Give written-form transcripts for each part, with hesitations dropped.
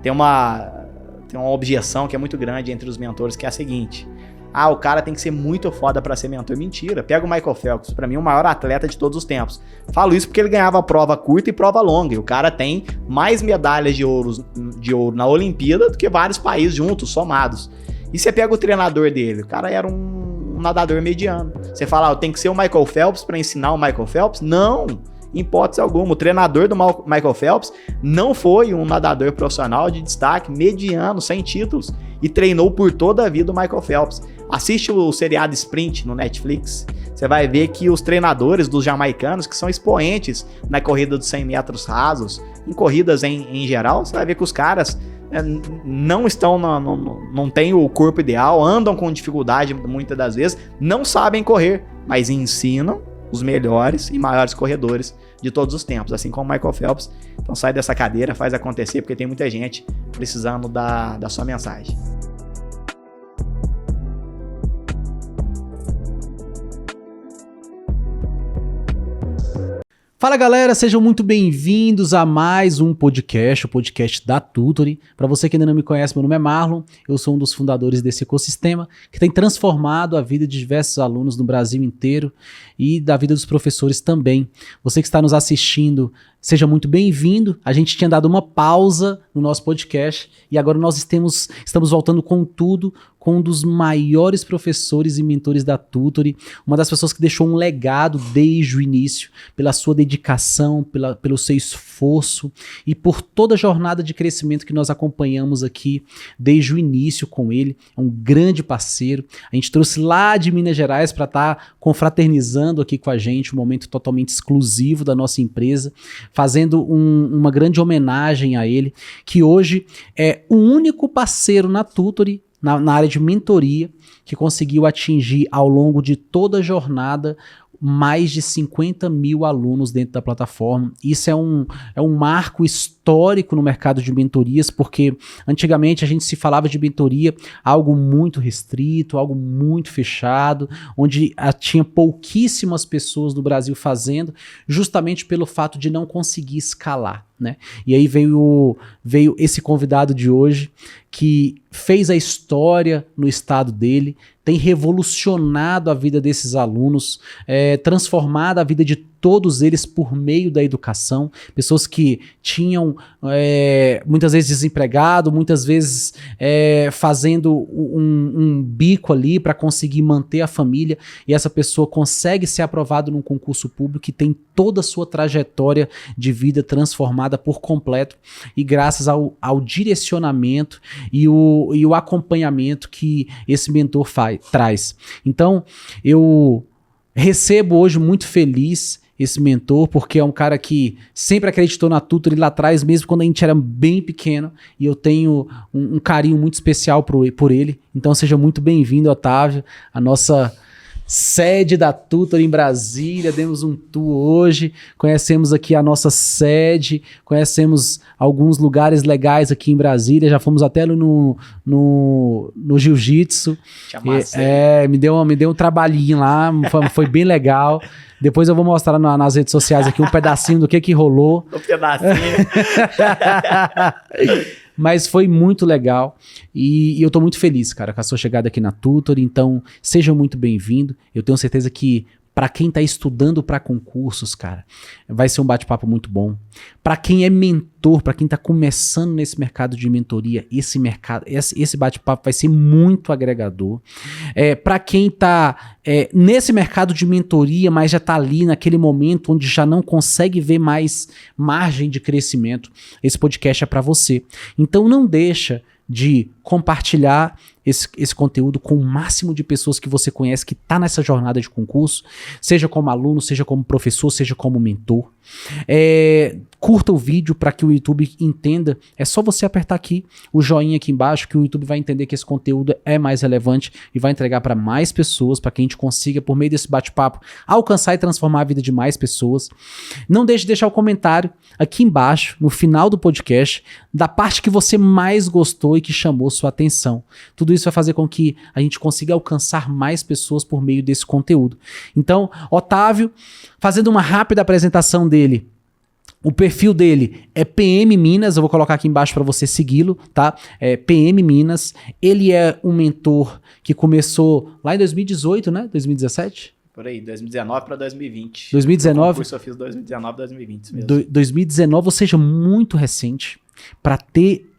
tem uma objeção que é muito grande entre os mentores, que é a seguinte: o cara tem que ser muito foda pra ser mentor. Mentira. Pega o Michael Phelps, pra mim o maior atleta de todos os tempos. Falo isso porque ele ganhava prova curta e prova longa, e o cara tem mais medalhas de ouro na Olimpíada do que vários países juntos, somados. E você pega o treinador dele, o cara era um nadador mediano. Você fala, eu tenho que ser o Michael Phelps pra ensinar o Michael Phelps? Não, em hipótese alguma. O treinador do Michael Phelps não foi um nadador profissional de destaque, mediano, sem títulos, e treinou por toda a vida o Michael Phelps. Assiste o seriado Sprint no Netflix, você vai ver que os treinadores dos jamaicanos, que são expoentes na corrida dos 100 metros rasos, em corridas em geral, você vai ver que os caras não estão, não têm o corpo ideal, andam com dificuldade muitas das vezes, não sabem correr, mas ensinam os melhores e maiores corredores de todos os tempos, assim como o Michael Phelps. Então sai dessa cadeira, faz acontecer, porque tem muita gente precisando da sua mensagem. Fala galera, sejam muito bem-vindos a mais um podcast, o podcast da Tutory. Para você que ainda não me conhece, meu nome é Marlon, eu sou um dos fundadores desse ecossistema que tem transformado a vida de diversos alunos no Brasil inteiro e da vida dos professores também. Você que está nos assistindo, seja muito bem-vindo. A gente tinha dado uma pausa no nosso podcast e agora nós estamos voltando com tudo, com um dos maiores professores e mentores da Tutory, uma das pessoas que deixou um legado desde o início, pela sua dedicação, pelo seu esforço e por toda a jornada de crescimento que nós acompanhamos aqui desde o início com ele. É um grande parceiro. A gente trouxe lá de Minas Gerais para estar confraternizando aqui com a gente, um momento totalmente exclusivo da nossa empresa, fazendo uma grande homenagem a ele, que hoje é o único parceiro na Tutory, na área de mentoria, que conseguiu atingir ao longo de toda a jornada mais de 50 mil alunos dentro da plataforma. Isso é um marco histórico no mercado de mentorias, porque antigamente a gente se falava de mentoria algo muito restrito, algo muito fechado, onde tinha pouquíssimas pessoas no Brasil fazendo, justamente pelo fato de não conseguir escalar, né? E aí veio esse convidado de hoje, que fez a história no estado dele, tem revolucionado a vida desses alunos, transformado a vida de todos eles por meio da educação, pessoas que tinham muitas vezes desempregado, muitas vezes fazendo um bico ali para conseguir manter a família, e essa pessoa consegue ser aprovada num concurso público e tem toda a sua trajetória de vida transformada por completo, e graças ao direcionamento e o acompanhamento que esse mentor traz. Então, eu recebo hoje muito feliz esse mentor, porque é um cara que sempre acreditou na Tutory lá atrás, mesmo quando a gente era bem pequeno, e eu tenho um carinho muito especial por ele. Então seja muito bem-vindo, Otávio, a nossa sede da Tutory em Brasília. Demos um tour hoje, conhecemos aqui a nossa sede, conhecemos alguns lugares legais aqui em Brasília, já fomos até no jiu-jitsu. Me deu um trabalhinho lá, foi bem legal. Depois eu vou mostrar nas redes sociais aqui um pedacinho do que rolou. Um pedacinho. Mas foi muito legal e eu tô muito feliz, cara, com a sua chegada aqui na Tutory. Então, seja muito bem-vindo. Eu tenho certeza que para quem tá estudando para concursos, cara, vai ser um bate-papo muito bom. Para quem é mentor, para quem tá começando nesse mercado de mentoria, esse bate-papo vai ser muito agregador. Para quem tá nesse mercado de mentoria, mas já tá ali naquele momento onde já não consegue ver mais margem de crescimento, esse podcast é para você. Então não deixa de compartilhar esse conteúdo com o máximo de pessoas que você conhece que está nessa jornada de concurso, seja como aluno, seja como professor, seja como mentor. Curta o vídeo para que o YouTube entenda. É só você apertar aqui o joinha aqui embaixo que o YouTube vai entender que esse conteúdo é mais relevante e vai entregar para mais pessoas, para que a gente consiga, por meio desse bate-papo, alcançar e transformar a vida de mais pessoas. Não deixe de deixar o comentário aqui embaixo, no final do podcast, da parte que você mais gostou e que chamou sua atenção. Tudo isso vai fazer com que a gente consiga alcançar mais pessoas por meio desse conteúdo. Então, Otávio, fazendo uma rápida apresentação dele, O perfil dele é PM Minas, eu vou colocar aqui embaixo para você segui-lo, tá? É PM Minas. Ele é um mentor que começou lá em 2018, né? 2017? Por aí, 2019 para 2020. 2019? O curso eu fiz 2019, 2020 mesmo. 2019, ou seja, muito recente, para ter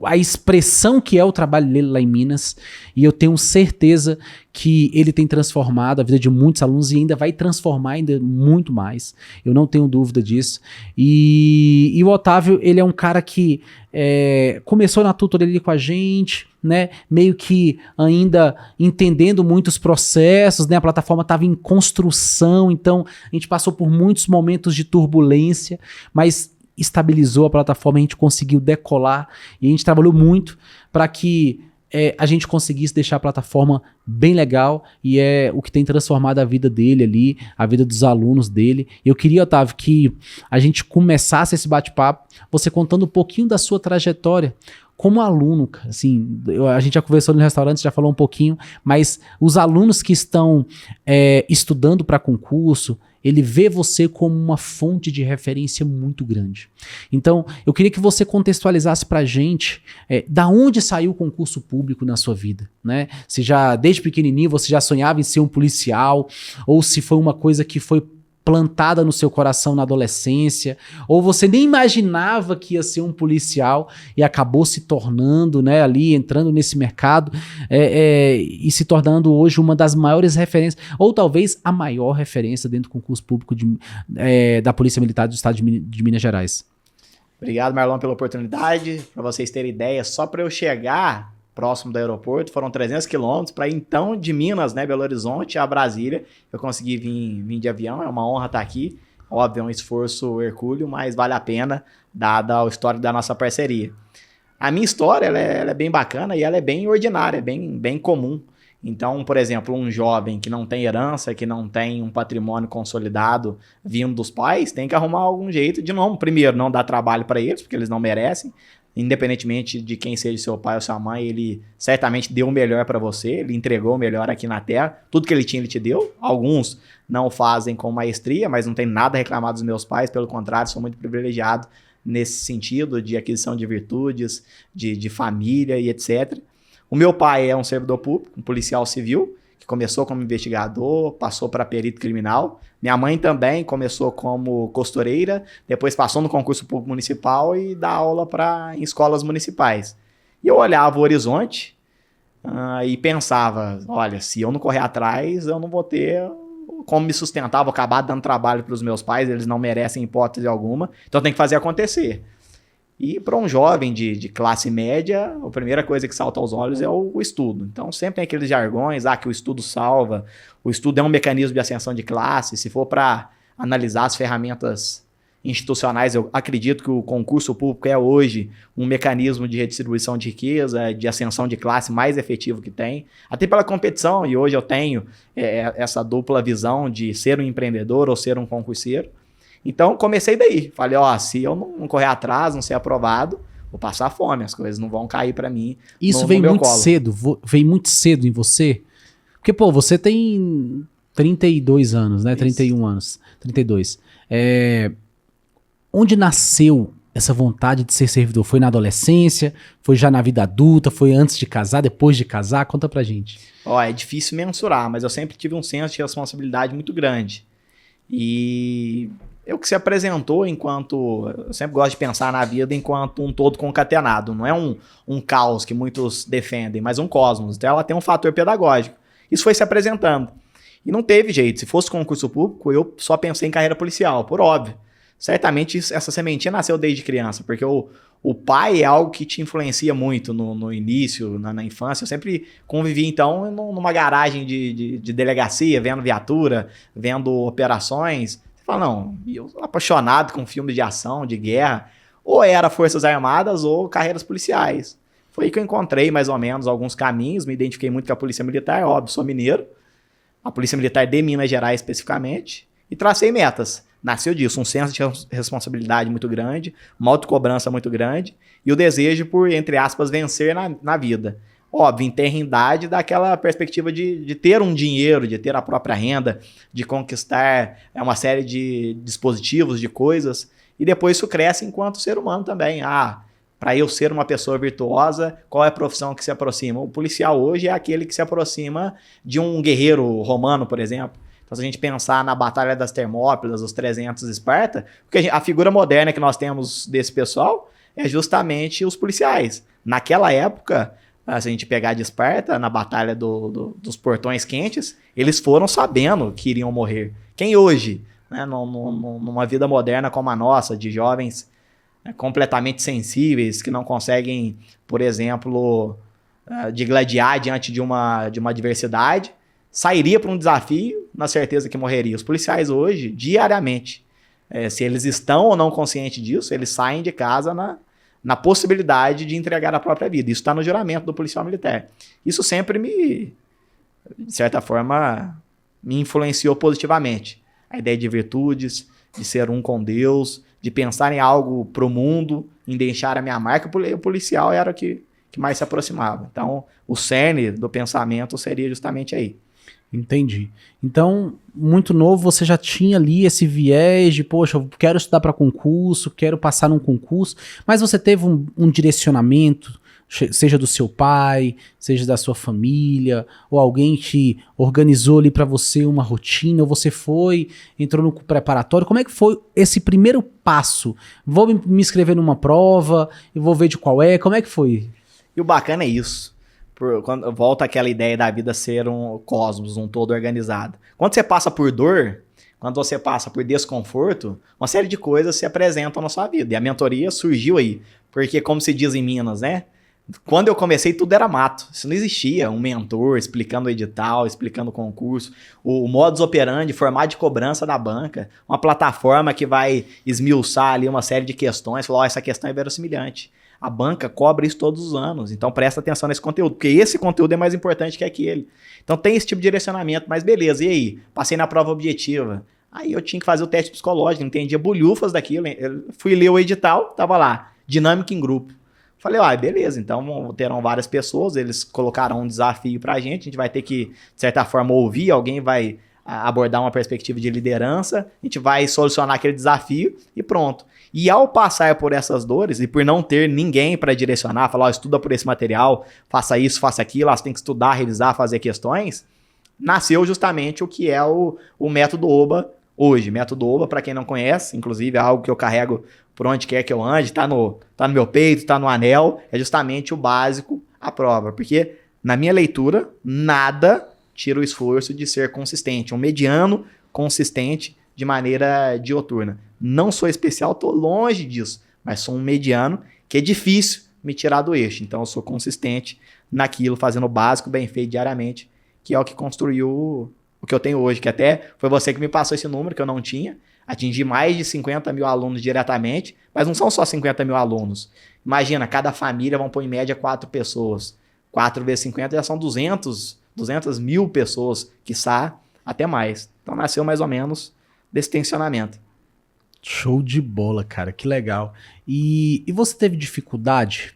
a expressão que é o trabalho dele lá em Minas, e eu tenho certeza que ele tem transformado a vida de muitos alunos e ainda vai transformar ainda muito mais, eu não tenho dúvida disso. E o Otávio, ele é um cara que começou na tutoria com a gente, né, meio que ainda entendendo muitos processos, né, a plataforma estava em construção, então a gente passou por muitos momentos de turbulência, mas estabilizou a plataforma, a gente conseguiu decolar e a gente trabalhou muito para que a gente conseguisse deixar a plataforma bem legal, e é o que tem transformado a vida dele ali, a vida dos alunos dele. Eu queria, Otávio, que a gente começasse esse bate-papo, você contando um pouquinho da sua trajetória como aluno, assim, a gente já conversou no restaurante, já falou um pouquinho, mas os alunos que estão estudando para concurso, ele vê você como uma fonte de referência muito grande. Então, eu queria que você contextualizasse pra gente da onde saiu o concurso público na sua vida, né? Se já, desde pequenininho, você já sonhava em ser um policial, ou se foi uma coisa que foi plantada no seu coração na adolescência, ou você nem imaginava que ia ser um policial e acabou se tornando, né, ali, entrando nesse mercado e se tornando hoje uma das maiores referências, ou talvez a maior referência dentro do concurso público da Polícia Militar do Estado de Minas Gerais. Obrigado, Marlon, pela oportunidade. Para vocês terem ideia, só para eu chegar próximo do aeroporto, foram 300 quilômetros para então de Minas, né, Belo Horizonte, a Brasília. Eu consegui vir de avião, é uma honra estar aqui. Óbvio, é um esforço hercúleo, mas vale a pena, dada o histórico da nossa parceria. A minha história, ela é bem bacana e ela é bem ordinária, bem comum. Então, por exemplo, um jovem que não tem herança, que não tem um patrimônio consolidado vindo dos pais, tem que arrumar algum jeito de, não, primeiro, não dar trabalho para eles, porque eles não merecem. Independentemente de quem seja seu pai ou sua mãe, ele certamente deu o melhor para você, ele entregou o melhor aqui na Terra, tudo que ele tinha ele te deu. Alguns não o fazem com maestria, mas não tem nada a reclamar dos meus pais, pelo contrário, sou muito privilegiado nesse sentido de aquisição de virtudes, de família e etc. O meu pai é um servidor público, um policial civil, que começou como investigador, passou para perito criminal. Minha mãe também começou como costureira, depois passou no concurso público municipal e dá aula em escolas municipais. E eu olhava o horizonte e pensava, olha, se eu não correr atrás, eu não vou ter como me sustentar, vou acabar dando trabalho para os meus pais, eles não merecem hipótese alguma, então tem que fazer acontecer. E para um jovem de classe média, a primeira coisa que salta aos olhos é o estudo. Então sempre tem aqueles jargões, que o estudo salva, o estudo é um mecanismo de ascensão de classe. Se for para analisar as ferramentas institucionais, eu acredito que o concurso público é hoje um mecanismo de redistribuição de riqueza, de ascensão de classe mais efetivo que tem, até pela competição, e hoje eu tenho essa dupla visão de ser um empreendedor ou ser um concurseiro. Então, comecei daí. Falei, se eu não correr atrás, não ser aprovado, vou passar fome, as coisas não vão cair para mim. Isso vem muito cedo, vem muito cedo em você? Porque, você tem 32 anos, né? Isso. 31 anos, 32. Onde nasceu essa vontade de ser servidor? Foi na adolescência? Foi já na vida adulta? Foi antes de casar? Depois de casar? Conta pra gente. É difícil mensurar, mas eu sempre tive um senso de responsabilidade muito grande. E o que se apresentou eu sempre gosto de pensar na vida enquanto um todo concatenado, não é um caos que muitos defendem, mas um cosmos, então ela tem um fator pedagógico. Isso foi se apresentando. E não teve jeito, se fosse concurso público, eu só pensei em carreira policial, por óbvio. Certamente essa sementinha nasceu desde criança, porque o pai é algo que te influencia muito no início, na infância. Eu sempre convivi, então, numa garagem de delegacia, vendo viatura, vendo operações. Você fala, não, eu sou apaixonado com filmes de ação, de guerra, ou era Forças Armadas ou carreiras policiais. Foi aí que eu encontrei, mais ou menos, alguns caminhos, me identifiquei muito com a Polícia Militar, óbvio, sou mineiro, a Polícia Militar de Minas Gerais especificamente, e tracei metas. Nasceu disso, um senso de responsabilidade muito grande, uma autocobrança muito grande e o desejo por, entre aspas, vencer na vida. Óbvio, em tenridade daquela perspectiva de ter um dinheiro, de ter a própria renda, de conquistar uma série de dispositivos, de coisas, e depois isso cresce enquanto ser humano também. Para eu ser uma pessoa virtuosa, qual é a profissão que se aproxima? O policial hoje é aquele que se aproxima de um guerreiro romano, por exemplo. Então, se a gente pensar na Batalha das Termópilas, os 300 de Esparta, porque a figura moderna que nós temos desse pessoal é justamente os policiais. Naquela época, se a gente pegar de Esparta, na Batalha dos Portões Quentes, eles foram sabendo que iriam morrer. Quem hoje, né, numa vida moderna como a nossa, de jovens completamente sensíveis, que não conseguem, por exemplo, digladiar diante de uma adversidade, sairia para um desafio na certeza que morreria. Os policiais hoje, diariamente, se eles estão ou não conscientes disso, eles saem de casa na possibilidade de entregar a própria vida. Isso está no juramento do policial militar. Isso sempre de certa forma, me influenciou positivamente. A ideia de virtudes, de ser um com Deus, de pensar em algo para o mundo, em deixar a minha marca. O policial era o que mais se aproximava. Então, o cerne do pensamento seria justamente aí. Entendi. Então, muito novo, você já tinha ali esse viés de, poxa, eu quero estudar para concurso, quero passar num concurso, mas você teve um direcionamento, seja do seu pai, seja da sua família, ou alguém que organizou ali para você uma rotina, ou você entrou no preparatório. Como é que foi esse primeiro passo? Vou me inscrever numa prova, eu vou ver de qual é, como é que foi? E o bacana é isso. Quando volta aquela ideia da vida ser um cosmos, um todo organizado. Quando você passa por dor, quando você passa por desconforto, uma série de coisas se apresentam na sua vida. E a mentoria surgiu aí. Porque, como se diz em Minas, né? Quando eu comecei, tudo era mato. Isso não existia. Um mentor explicando o edital, explicando o concurso, o modus operandi, formato de cobrança da banca, uma plataforma que vai esmiuçar ali uma série de questões, falar, essa questão é verossimilhante. A banca cobra isso todos os anos, então presta atenção nesse conteúdo, porque esse conteúdo é mais importante que aquele. Então tem esse tipo de direcionamento, mas beleza, e aí? Passei na prova objetiva. Aí eu tinha que fazer o teste psicológico, entendia bolhufas daquilo. Eu fui ler o edital, tava lá, dinâmica em grupo. Falei, beleza, então terão várias pessoas, eles colocaram um desafio pra gente vai ter que, de certa forma, ouvir, alguém vai abordar uma perspectiva de liderança, a gente vai solucionar aquele desafio e pronto. E ao passar por essas dores e por não ter ninguém para direcionar, falar, estuda por esse material, faça isso, faça aquilo, você tem que estudar, revisar, fazer questões, nasceu justamente o que é o método OBA hoje. Método OBA, para quem não conhece, inclusive é algo que eu carrego por onde quer que eu ande, tá no meu peito, tá no anel, é justamente o básico à prova, porque na minha leitura, nada tira o esforço de ser consistente, um mediano consistente de maneira dioturna. Não sou especial, tô longe disso, mas sou um mediano que é difícil me tirar do eixo. Então eu sou consistente naquilo, fazendo o básico bem feito diariamente, que é o que construiu o que eu tenho hoje, que até foi você que me passou esse número que eu não tinha. Atingi mais de 50 mil alunos diretamente, mas não são só 50 mil alunos. Imagina, cada família vão pôr em média 4 pessoas. 4 vezes 50 já são 200 mil pessoas, quiçá até mais. Então nasceu mais ou menos desse tensionamento. Show de bola, cara, que legal. E você teve dificuldade?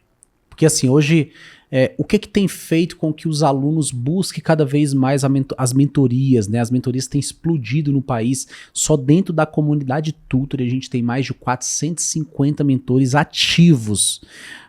Porque assim, hoje, o que tem feito com que os alunos busquem cada vez mais as mentorias, né? As mentorias têm explodido no país. Só dentro da comunidade Tutory a gente tem mais de 450 mentores ativos.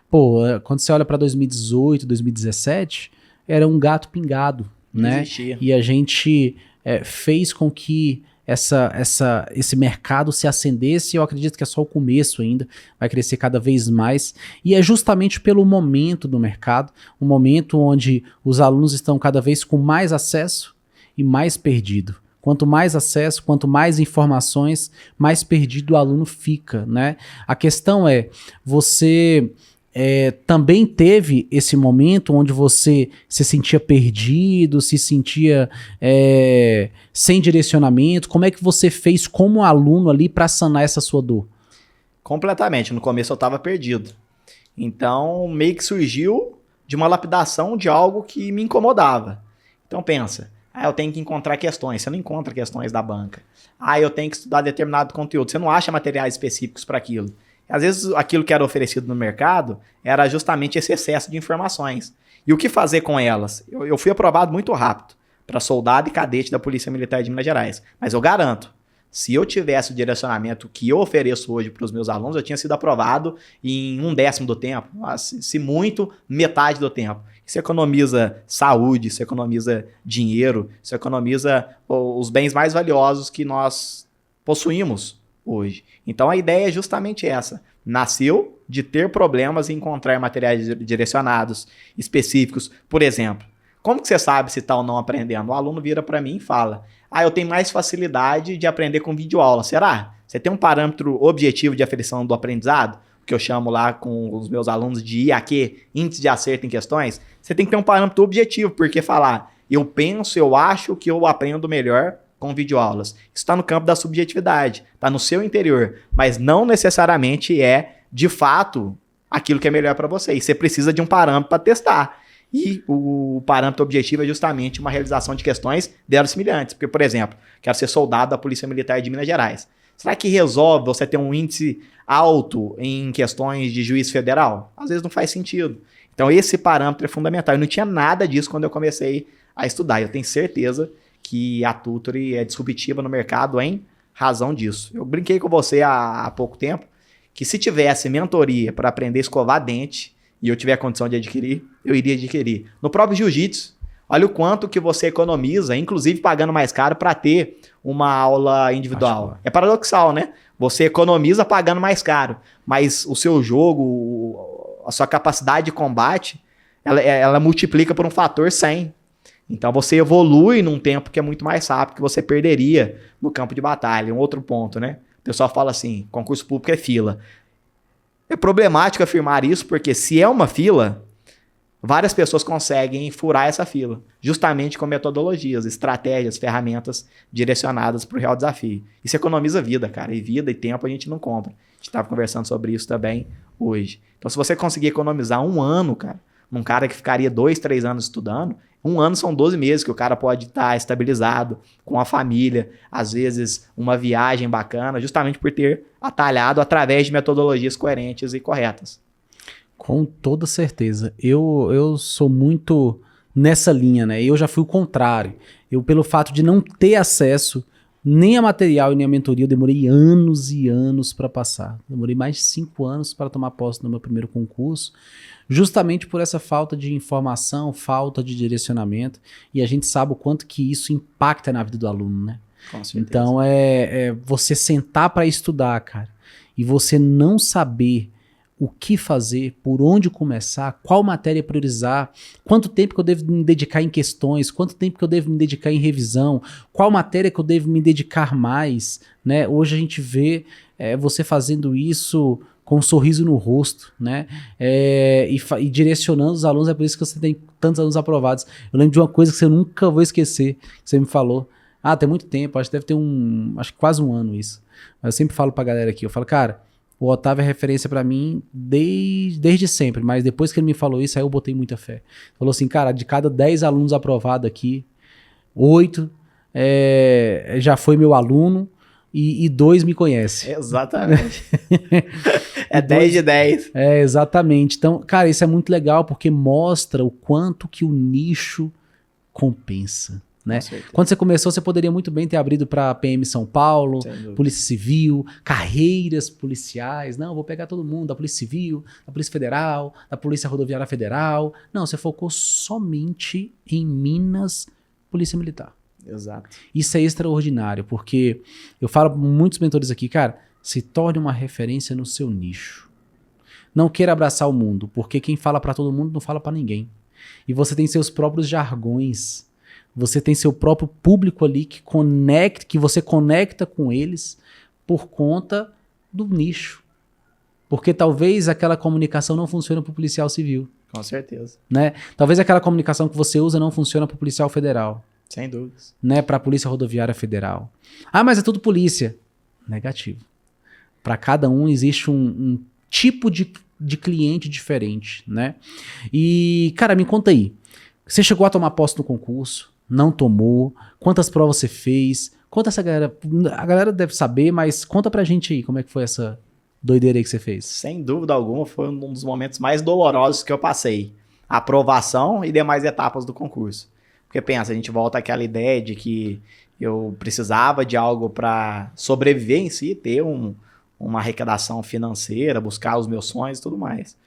Pô, quando você olha para 2018, 2017, era um gato pingado, né? Existia. E a gente fez com que esse mercado se acendesse. Eu acredito que é só o começo ainda, vai crescer cada vez mais, e é justamente pelo momento do mercado, um momento onde os alunos estão cada vez com mais acesso e mais perdido. Quanto mais acesso, quanto mais informações, mais perdido o aluno fica, né? A questão é, você também teve esse momento onde você se sentia perdido, se sentia sem direcionamento? Como é que você fez como aluno ali para sanar essa sua dor? Completamente. No começo eu estava perdido. Então, meio que surgiu de uma lapidação de algo que me incomodava. Então, pensa, eu tenho que encontrar questões. Você não encontra questões da banca. Eu tenho que estudar determinado conteúdo. Você não acha materiais específicos para aquilo. Às vezes aquilo que era oferecido no mercado era justamente esse excesso de informações. E o que fazer com elas? Eu fui aprovado muito rápido para soldado e cadete da Polícia Militar de Minas Gerais. Mas eu garanto, se eu tivesse o direcionamento que eu ofereço hoje para os meus alunos, eu tinha sido aprovado em 1/10 do tempo. Se muito, metade do tempo. Isso economiza saúde, isso economiza dinheiro, isso economiza os bens mais valiosos que nós possuímos hoje. Então a ideia é justamente essa. Nasceu de ter problemas e encontrar materiais direcionados, específicos. Por exemplo, como que você sabe se está ou não aprendendo? O aluno vira para mim e fala, eu tenho mais facilidade de aprender com videoaula. Será? Você tem um parâmetro objetivo de aferição do aprendizado? Que eu chamo lá com os meus alunos de IAQ, Índice de Acerto em Questões. Você tem que ter um parâmetro objetivo, porque falar, eu penso, eu acho que eu aprendo melhor com videoaulas. Isso está no campo da subjetividade, está no seu interior, mas não necessariamente é, de fato, aquilo que é melhor para você. E você precisa de um parâmetro para testar. E o parâmetro objetivo é justamente uma realização de questões delas semelhantes. Porque, por exemplo, quero ser soldado da Polícia Militar de Minas Gerais. Será que resolve você ter um índice alto em questões de juiz federal? Às vezes não faz sentido. Então esse parâmetro é fundamental. Eu não tinha nada disso quando eu comecei a estudar. Eu tenho certeza que a Tutory é disruptiva no mercado em razão disso. Eu brinquei com você há pouco tempo que se tivesse mentoria para aprender a escovar dente e eu tiver a condição de adquirir, eu iria adquirir. No próprio jiu-jitsu, olha o quanto que você economiza, inclusive pagando mais caro para ter uma aula individual. É paradoxal, né? Você economiza pagando mais caro, mas o seu jogo, a sua capacidade de combate, ela multiplica por um fator 100. Então você evolui num tempo que é muito mais rápido que você perderia no campo de batalha. Um outro ponto, né? O pessoal fala assim, concurso público é fila. É problemático afirmar isso, porque se é uma fila, várias pessoas conseguem furar essa fila, justamente com metodologias, estratégias, ferramentas direcionadas para o real desafio. Isso economiza vida, cara, e vida e tempo a gente não compra. A gente estava conversando sobre isso também hoje. Então, se você conseguir economizar 1 ano, cara, num cara que ficaria 2, 3 anos estudando, 1 ano são 12 meses que o cara pode estar estabilizado, com a família, às vezes uma viagem bacana, justamente por ter atalhado através de metodologias coerentes e corretas. Com toda certeza. Eu sou muito nessa linha, né? Eu já fui o contrário. Eu, pelo fato de não ter acesso nem a material e nem a mentoria, eu demorei anos e anos para passar. Demorei mais de 5 anos para tomar posse no meu primeiro concurso, justamente por essa falta de informação, falta de direcionamento. E a gente sabe o quanto que isso impacta na vida do aluno, né? Com certeza. Então, você sentar para estudar, cara, e você não saber o que fazer, por onde começar, qual matéria priorizar, quanto tempo que eu devo me dedicar em questões, quanto tempo que eu devo me dedicar em revisão, qual matéria que eu devo me dedicar mais, né? Hoje a gente vê você fazendo isso com um sorriso no rosto, né? E direcionando os alunos, é por isso que você tem tantos alunos aprovados. Eu lembro de uma coisa que você nunca vou esquecer, que você me falou. Tem muito tempo, acho que deve ter acho que quase 1 ano isso. Mas eu sempre falo pra galera aqui, eu falo, cara, o Otávio é referência pra mim desde sempre, mas depois que ele me falou isso, aí eu botei muita fé. Falou assim, cara, de cada 10 alunos aprovados aqui, 8 já foi meu aluno e 2 me conhecem. Exatamente. 10 de 10. Exatamente. Então, cara, isso é muito legal porque mostra o quanto que o nicho compensa. Né? Quando você começou, você poderia muito bem ter abrido para PM São Paulo, Polícia Civil, carreiras policiais. Não, vou pegar todo mundo, da Polícia Civil, da Polícia Federal, da Polícia Rodoviária Federal. Não, você focou somente em Minas, Polícia Militar. Exato. Isso é extraordinário, porque eu falo para muitos mentores aqui, cara, se torne uma referência no seu nicho. Não queira abraçar o mundo, porque quem fala para todo mundo não fala para ninguém. E você tem seus próprios jargões. Você tem seu próprio público ali que você conecta com eles por conta do nicho. Porque talvez aquela comunicação não funcione para o policial civil. Com certeza. Né? Talvez aquela comunicação que você usa não funcione para o policial federal. Sem dúvidas. Né? Para a Polícia Rodoviária Federal. Mas é tudo polícia. Negativo. Para cada um existe um tipo de cliente diferente. Né? E, cara, me conta aí. Você chegou a tomar posse no concurso? Não tomou? Quantas provas você fez? Conta essa galera. A galera deve saber, mas conta pra gente aí como é que foi essa doideira aí que você fez? Sem dúvida alguma, foi um dos momentos mais dolorosos que eu passei. A aprovação e demais etapas do concurso. Porque pensa, a gente volta àquela ideia de que eu precisava de algo para sobreviver em si, ter uma arrecadação financeira, buscar os meus sonhos e tudo mais.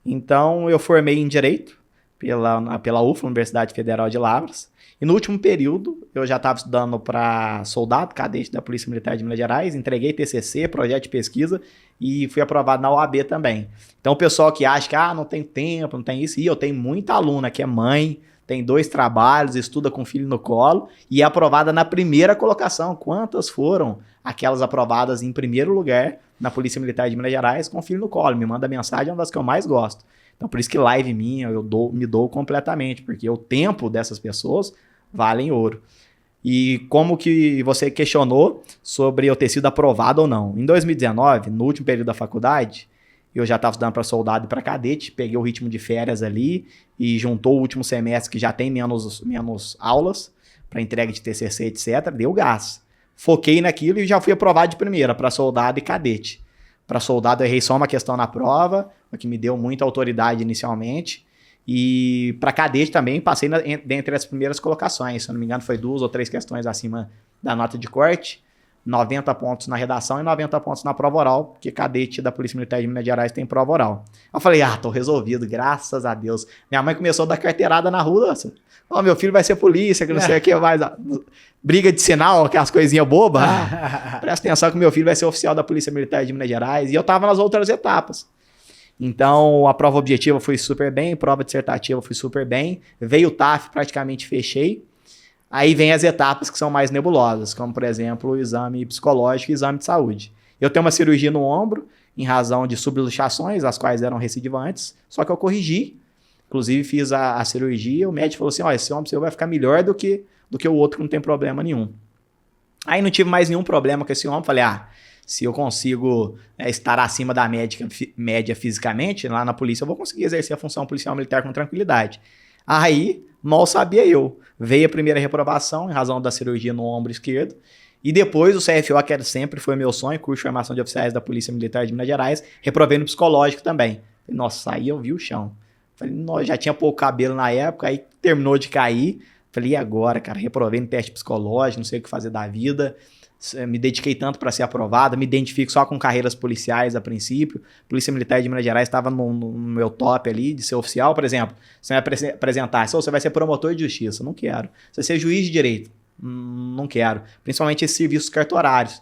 Então, eu formei em Direito pela UFLA, Universidade Federal de Lavras. E no último período, eu já estava estudando para soldado, cadete da Polícia Militar de Minas Gerais, entreguei TCC, projeto de pesquisa, e fui aprovado na OAB também. Então, o pessoal que acha que não tem tempo, não tem isso, e eu tenho muita aluna que é mãe, tem 2 trabalhos, estuda com filho no colo, e é aprovada na primeira colocação. Quantas foram aquelas aprovadas em primeiro lugar na Polícia Militar de Minas Gerais com filho no colo? Me manda mensagem, é uma das que eu mais gosto. Então, por isso que live minha, me dou completamente, porque o tempo dessas pessoas valem ouro. E como que você questionou sobre eu ter sido aprovado ou não? Em 2019, no último período da faculdade, eu já estava estudando para soldado e para cadete, peguei o ritmo de férias ali e juntou o último semestre que já tem menos aulas para entrega de TCC, etc. Deu gás. Foquei naquilo e já fui aprovado de primeira para soldado e cadete. Para soldado eu errei só uma questão na prova, o que me deu muita autoridade inicialmente. E para cadete também passei dentre as primeiras colocações. Se eu não me engano foi 2 ou 3 questões acima da nota de corte. 90 pontos na redação e 90 pontos na prova oral, porque cadete da Polícia Militar de Minas Gerais tem prova oral. Eu falei, tô resolvido, graças a Deus. Minha mãe começou a dar carteirada na rua. Meu filho vai ser polícia, que não sei o que mais. Briga de sinal, aquelas coisinhas bobas. Presta atenção que meu filho vai ser oficial da Polícia Militar de Minas Gerais. E eu tava nas outras etapas. Então, a prova objetiva foi super bem, prova dissertativa foi super bem. Veio o TAF, praticamente fechei. Aí vem as etapas que são mais nebulosas, como, por exemplo, o exame psicológico e o exame de saúde. Eu tenho uma cirurgia no ombro, em razão de subluxações, as quais eram recidivantes, só que eu corrigi. Inclusive, fiz a cirurgia, o médico falou assim, esse ombro seu vai ficar melhor do que o outro que não tem problema nenhum. Aí não tive mais nenhum problema com esse ombro, falei, se eu consigo estar acima da média fisicamente, lá na polícia, eu vou conseguir exercer a função policial militar com tranquilidade. Aí, mal sabia eu, veio a primeira reprovação em razão da cirurgia no ombro esquerdo, e depois o CFO, que sempre foi meu sonho, curso de formação de oficiais da Polícia Militar de Minas Gerais, reprovei no psicológico também. Nossa, aí eu vi o chão. Falei, já tinha pouco cabelo na época, aí terminou de cair. Falei, e agora, cara? Reprovei no teste psicológico, não sei o que fazer da vida. Me dediquei tanto para ser aprovado, me identifico só com carreiras policiais a princípio. Polícia Militar de Minas Gerais estava no meu top ali de ser oficial, por exemplo. Você vai apresentar, você vai ser promotor de justiça, não quero. Você vai ser juiz de direito, não quero. Principalmente esses serviços cartorários.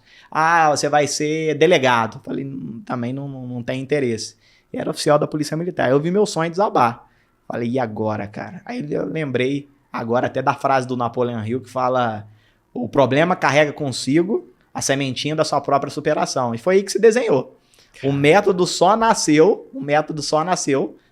Você vai ser delegado. Falei, também não tem interesse. Era oficial da Polícia Militar. Eu vi meu sonho desabar. Falei, e agora, cara? Aí eu lembrei agora até da frase do Napoleão Hill que fala... O problema carrega consigo a sementinha da sua própria superação. E foi aí que se desenhou. O método só nasceu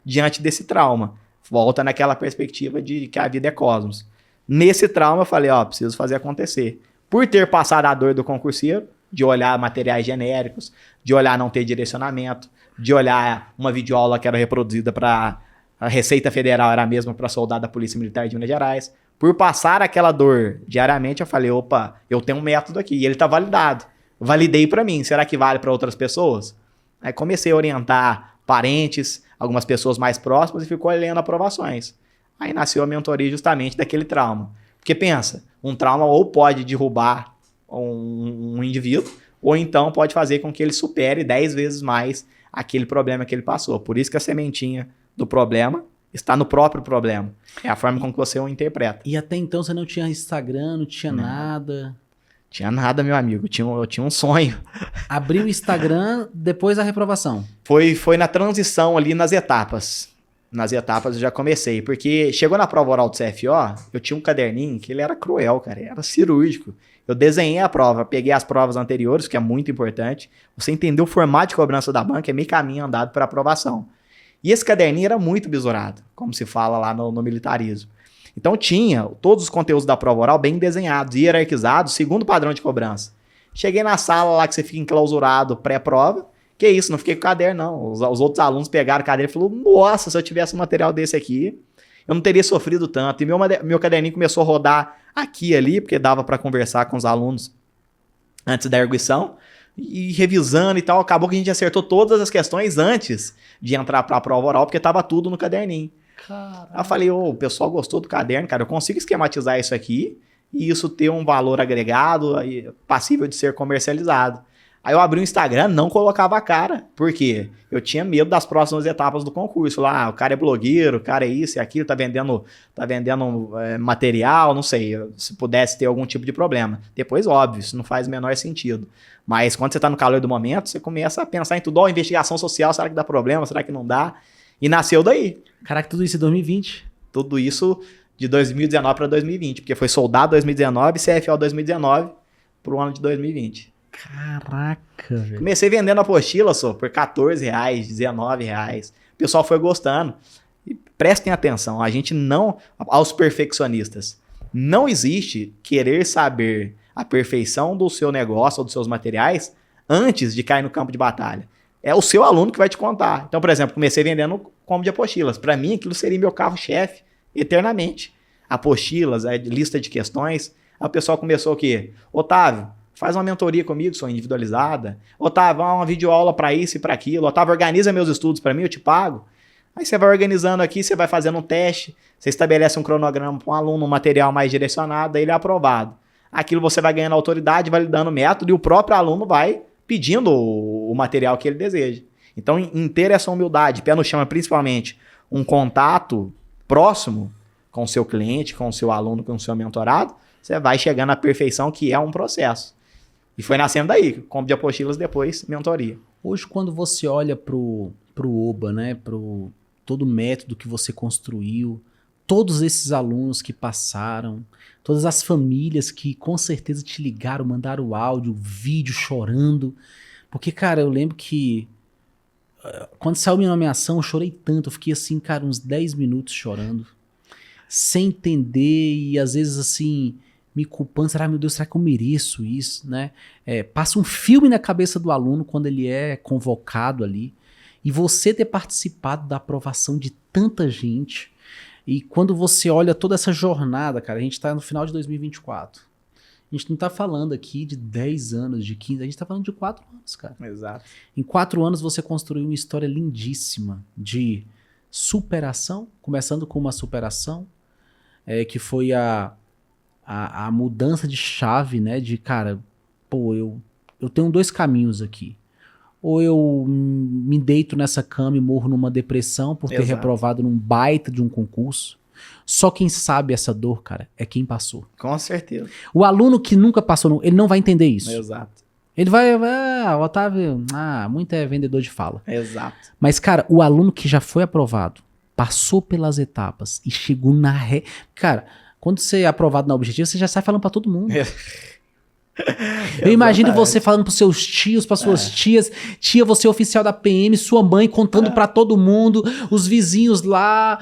diante desse trauma. Volta naquela perspectiva de que a vida é cosmos. Nesse trauma eu falei, preciso fazer acontecer. Por ter passado a dor do concurseiro, de olhar materiais genéricos, de olhar não ter direcionamento, de olhar uma videoaula que era reproduzida para a Receita Federal, era a mesma para soldado da Polícia Militar de Minas Gerais. Por passar aquela dor diariamente, eu falei, eu tenho um método aqui, e ele está validado. Validei para mim, será que vale para outras pessoas? Aí comecei a orientar parentes, algumas pessoas mais próximas, e ficou lendo aprovações. Aí nasceu a mentoria justamente daquele trauma. Porque pensa, um trauma ou pode derrubar um indivíduo, ou então pode fazer com que ele supere 10 vezes mais aquele problema que ele passou. Por isso que a sementinha do problema está no próprio problema. É a forma com que você o interpreta. E até então você não tinha Instagram, não tinha nada? Tinha nada, meu amigo. Eu tinha um sonho. Abriu o Instagram depois da reprovação? Foi na transição ali nas etapas. Nas etapas eu já comecei. Porque chegou na prova oral do CFO, eu tinha um caderninho que ele era cruel, cara. Era cirúrgico. Eu desenhei a prova, peguei as provas anteriores, que é muito importante. Você entender o formato de cobrança da banca é meio caminho andado para aprovação. E esse caderninho era muito besourado, como se fala lá no militarismo. Então tinha todos os conteúdos da prova oral bem desenhados, hierarquizados, segundo o padrão de cobrança. Cheguei na sala lá que você fica enclausurado pré-prova, que isso, não fiquei com o caderno não. Os outros alunos pegaram o caderno e falaram, nossa, se eu tivesse um material desse aqui, eu não teria sofrido tanto. E meu caderninho começou a rodar aqui e ali, porque dava para conversar com os alunos antes da arguição. e revisando e tal. Acabou que a gente acertou todas as questões antes de entrar pra prova oral, porque tava tudo no caderninho. Caraca. Aí eu falei, o pessoal gostou do caderno, cara, eu consigo esquematizar isso aqui e isso ter um valor agregado passível de ser comercializado. Aí eu abri o Instagram, não colocava a cara. Por quê? Eu tinha medo das próximas etapas do concurso. Lá, o cara é blogueiro, o cara é isso e aquilo, tá vendendo material, não sei, se pudesse ter algum tipo de problema. Depois, óbvio, isso não faz o menor sentido. Mas quando você tá no calor do momento, você começa a pensar em tudo. Investigação social, será que dá problema? Será que não dá? E nasceu daí. Caraca, tudo isso em 2020? Tudo isso de 2019 para 2020, porque foi soldado 2019 e CFO 2019 pro ano de 2020. Caraca, velho. Comecei vendendo apostila só por R$14, R$19. O pessoal foi gostando. E prestem atenção, a gente não... Aos perfeccionistas, não existe querer saber a perfeição do seu negócio ou dos seus materiais antes de cair no campo de batalha. É o seu aluno que vai te contar. Então, por exemplo, comecei vendendo combo de apostilas. Para mim, aquilo seria meu carro-chefe eternamente. Apostilas, lista de questões. Aí o pessoal começou o quê? Otávio, faz uma mentoria comigo, sou individualizada. Otávio, uma videoaula para isso e para aquilo. Otávio, organiza meus estudos para mim, eu te pago. Aí você vai organizando aqui, você vai fazendo um teste, você estabelece um cronograma para um aluno, um material mais direcionado, aí ele é aprovado. Aquilo você vai ganhando autoridade, vai lhe dando método e o próprio aluno vai pedindo o material que ele deseja. Então, em ter essa humildade, pé no chão, é principalmente um contato próximo com o seu cliente, com o seu aluno, com o seu mentorado, você vai chegando à perfeição, que é um processo. E foi nascendo daí, combo de apostilas, depois mentoria. Hoje, quando você olha pro Oba, né, pro todo o método que você construiu, todos esses alunos que passaram, todas as famílias que com certeza te ligaram, mandaram áudio, vídeo chorando. Porque, cara, eu lembro que quando saiu minha nomeação, eu chorei tanto, eu fiquei assim, cara, uns 10 minutos chorando, sem entender e às vezes assim, me culpando, será, meu Deus, será que eu mereço isso, né? Passa um filme na cabeça do aluno quando ele é convocado ali, e você ter participado da aprovação de tanta gente, e quando você olha toda essa jornada, cara, a gente tá no final de 2024, a gente não tá falando aqui de 10 anos, de 15, a gente tá falando de 4 anos, cara. Exato. Em 4 anos você construiu uma história lindíssima de superação, começando com uma superação, que foi a mudança de chave, né? De, cara, pô, eu tenho 2 caminhos aqui. Ou eu me deito nessa cama e morro numa depressão por ter reprovado num baita de um concurso. Só quem sabe essa dor, cara, é quem passou. Com certeza. O aluno que nunca passou, ele não vai entender isso. Exato. Ele vai, o Otávio, muito é vendedor de fala. Exato. Mas, cara, o aluno que já foi aprovado, passou pelas etapas e chegou na Cara, quando você é aprovado na objetiva, você já sai falando pra todo mundo. Eu imagino você falando pros seus tios, pras suas tias, tia, você é oficial da PM, sua mãe contando pra todo mundo, os vizinhos lá,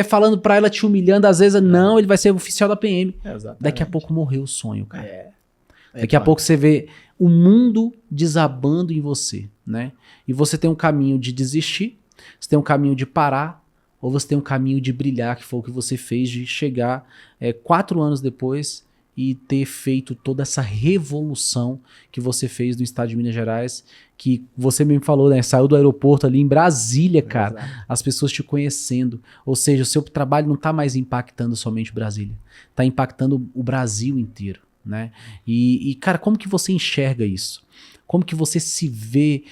falando pra ela, te humilhando, às vezes, não, ele vai ser oficial da PM. Exatamente. Daqui a pouco morreu o sonho, cara. Daqui a pouco você vê o mundo desabando em você, né? E você tem um caminho de desistir, você tem um caminho de parar, ou você tem um caminho de brilhar, que foi o que você fez, de chegar 4 anos depois e ter feito toda essa revolução que você fez no estado de Minas Gerais, que você mesmo falou, né? Saiu do aeroporto ali em Brasília, cara, Exato. as pessoas te conhecendo. Ou seja, o seu trabalho não tá mais impactando somente Brasília, tá impactando o Brasil inteiro, né? E cara, como que você enxerga isso? Como que você se vê?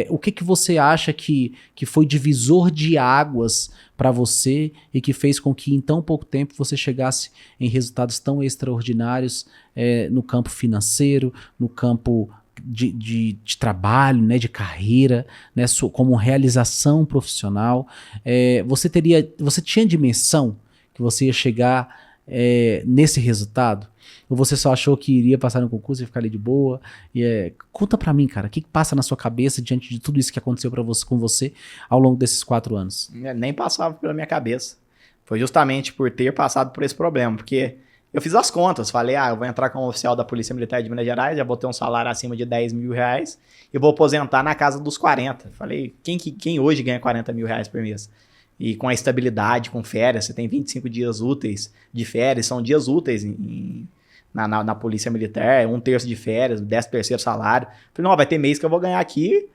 O que você acha que foi divisor de águas para você e que fez com que em tão pouco tempo você chegasse em resultados tão extraordinários no campo financeiro, no campo de trabalho, né, de carreira, né, como realização profissional? Você tinha dimensão que você ia chegar nesse resultado? Ou você só achou que iria passar no concurso e ficar ali de boa? Conta pra mim, cara, o que passa na sua cabeça diante de tudo isso que aconteceu com você ao longo desses 4 anos? Nem passava pela minha cabeça. Foi justamente por ter passado por esse problema, porque eu fiz as contas, falei, eu vou entrar como oficial da Polícia Militar de Minas Gerais, já vou ter um salário acima de R$10 mil e vou aposentar na casa dos 40. Falei, quem hoje ganha R$40 mil por mês? E com a estabilidade, com férias, você tem 25 dias úteis de férias, são dias úteis na polícia militar, 1/3 de férias, 13º salário. Falei, não, vai ter mês que eu vou ganhar aqui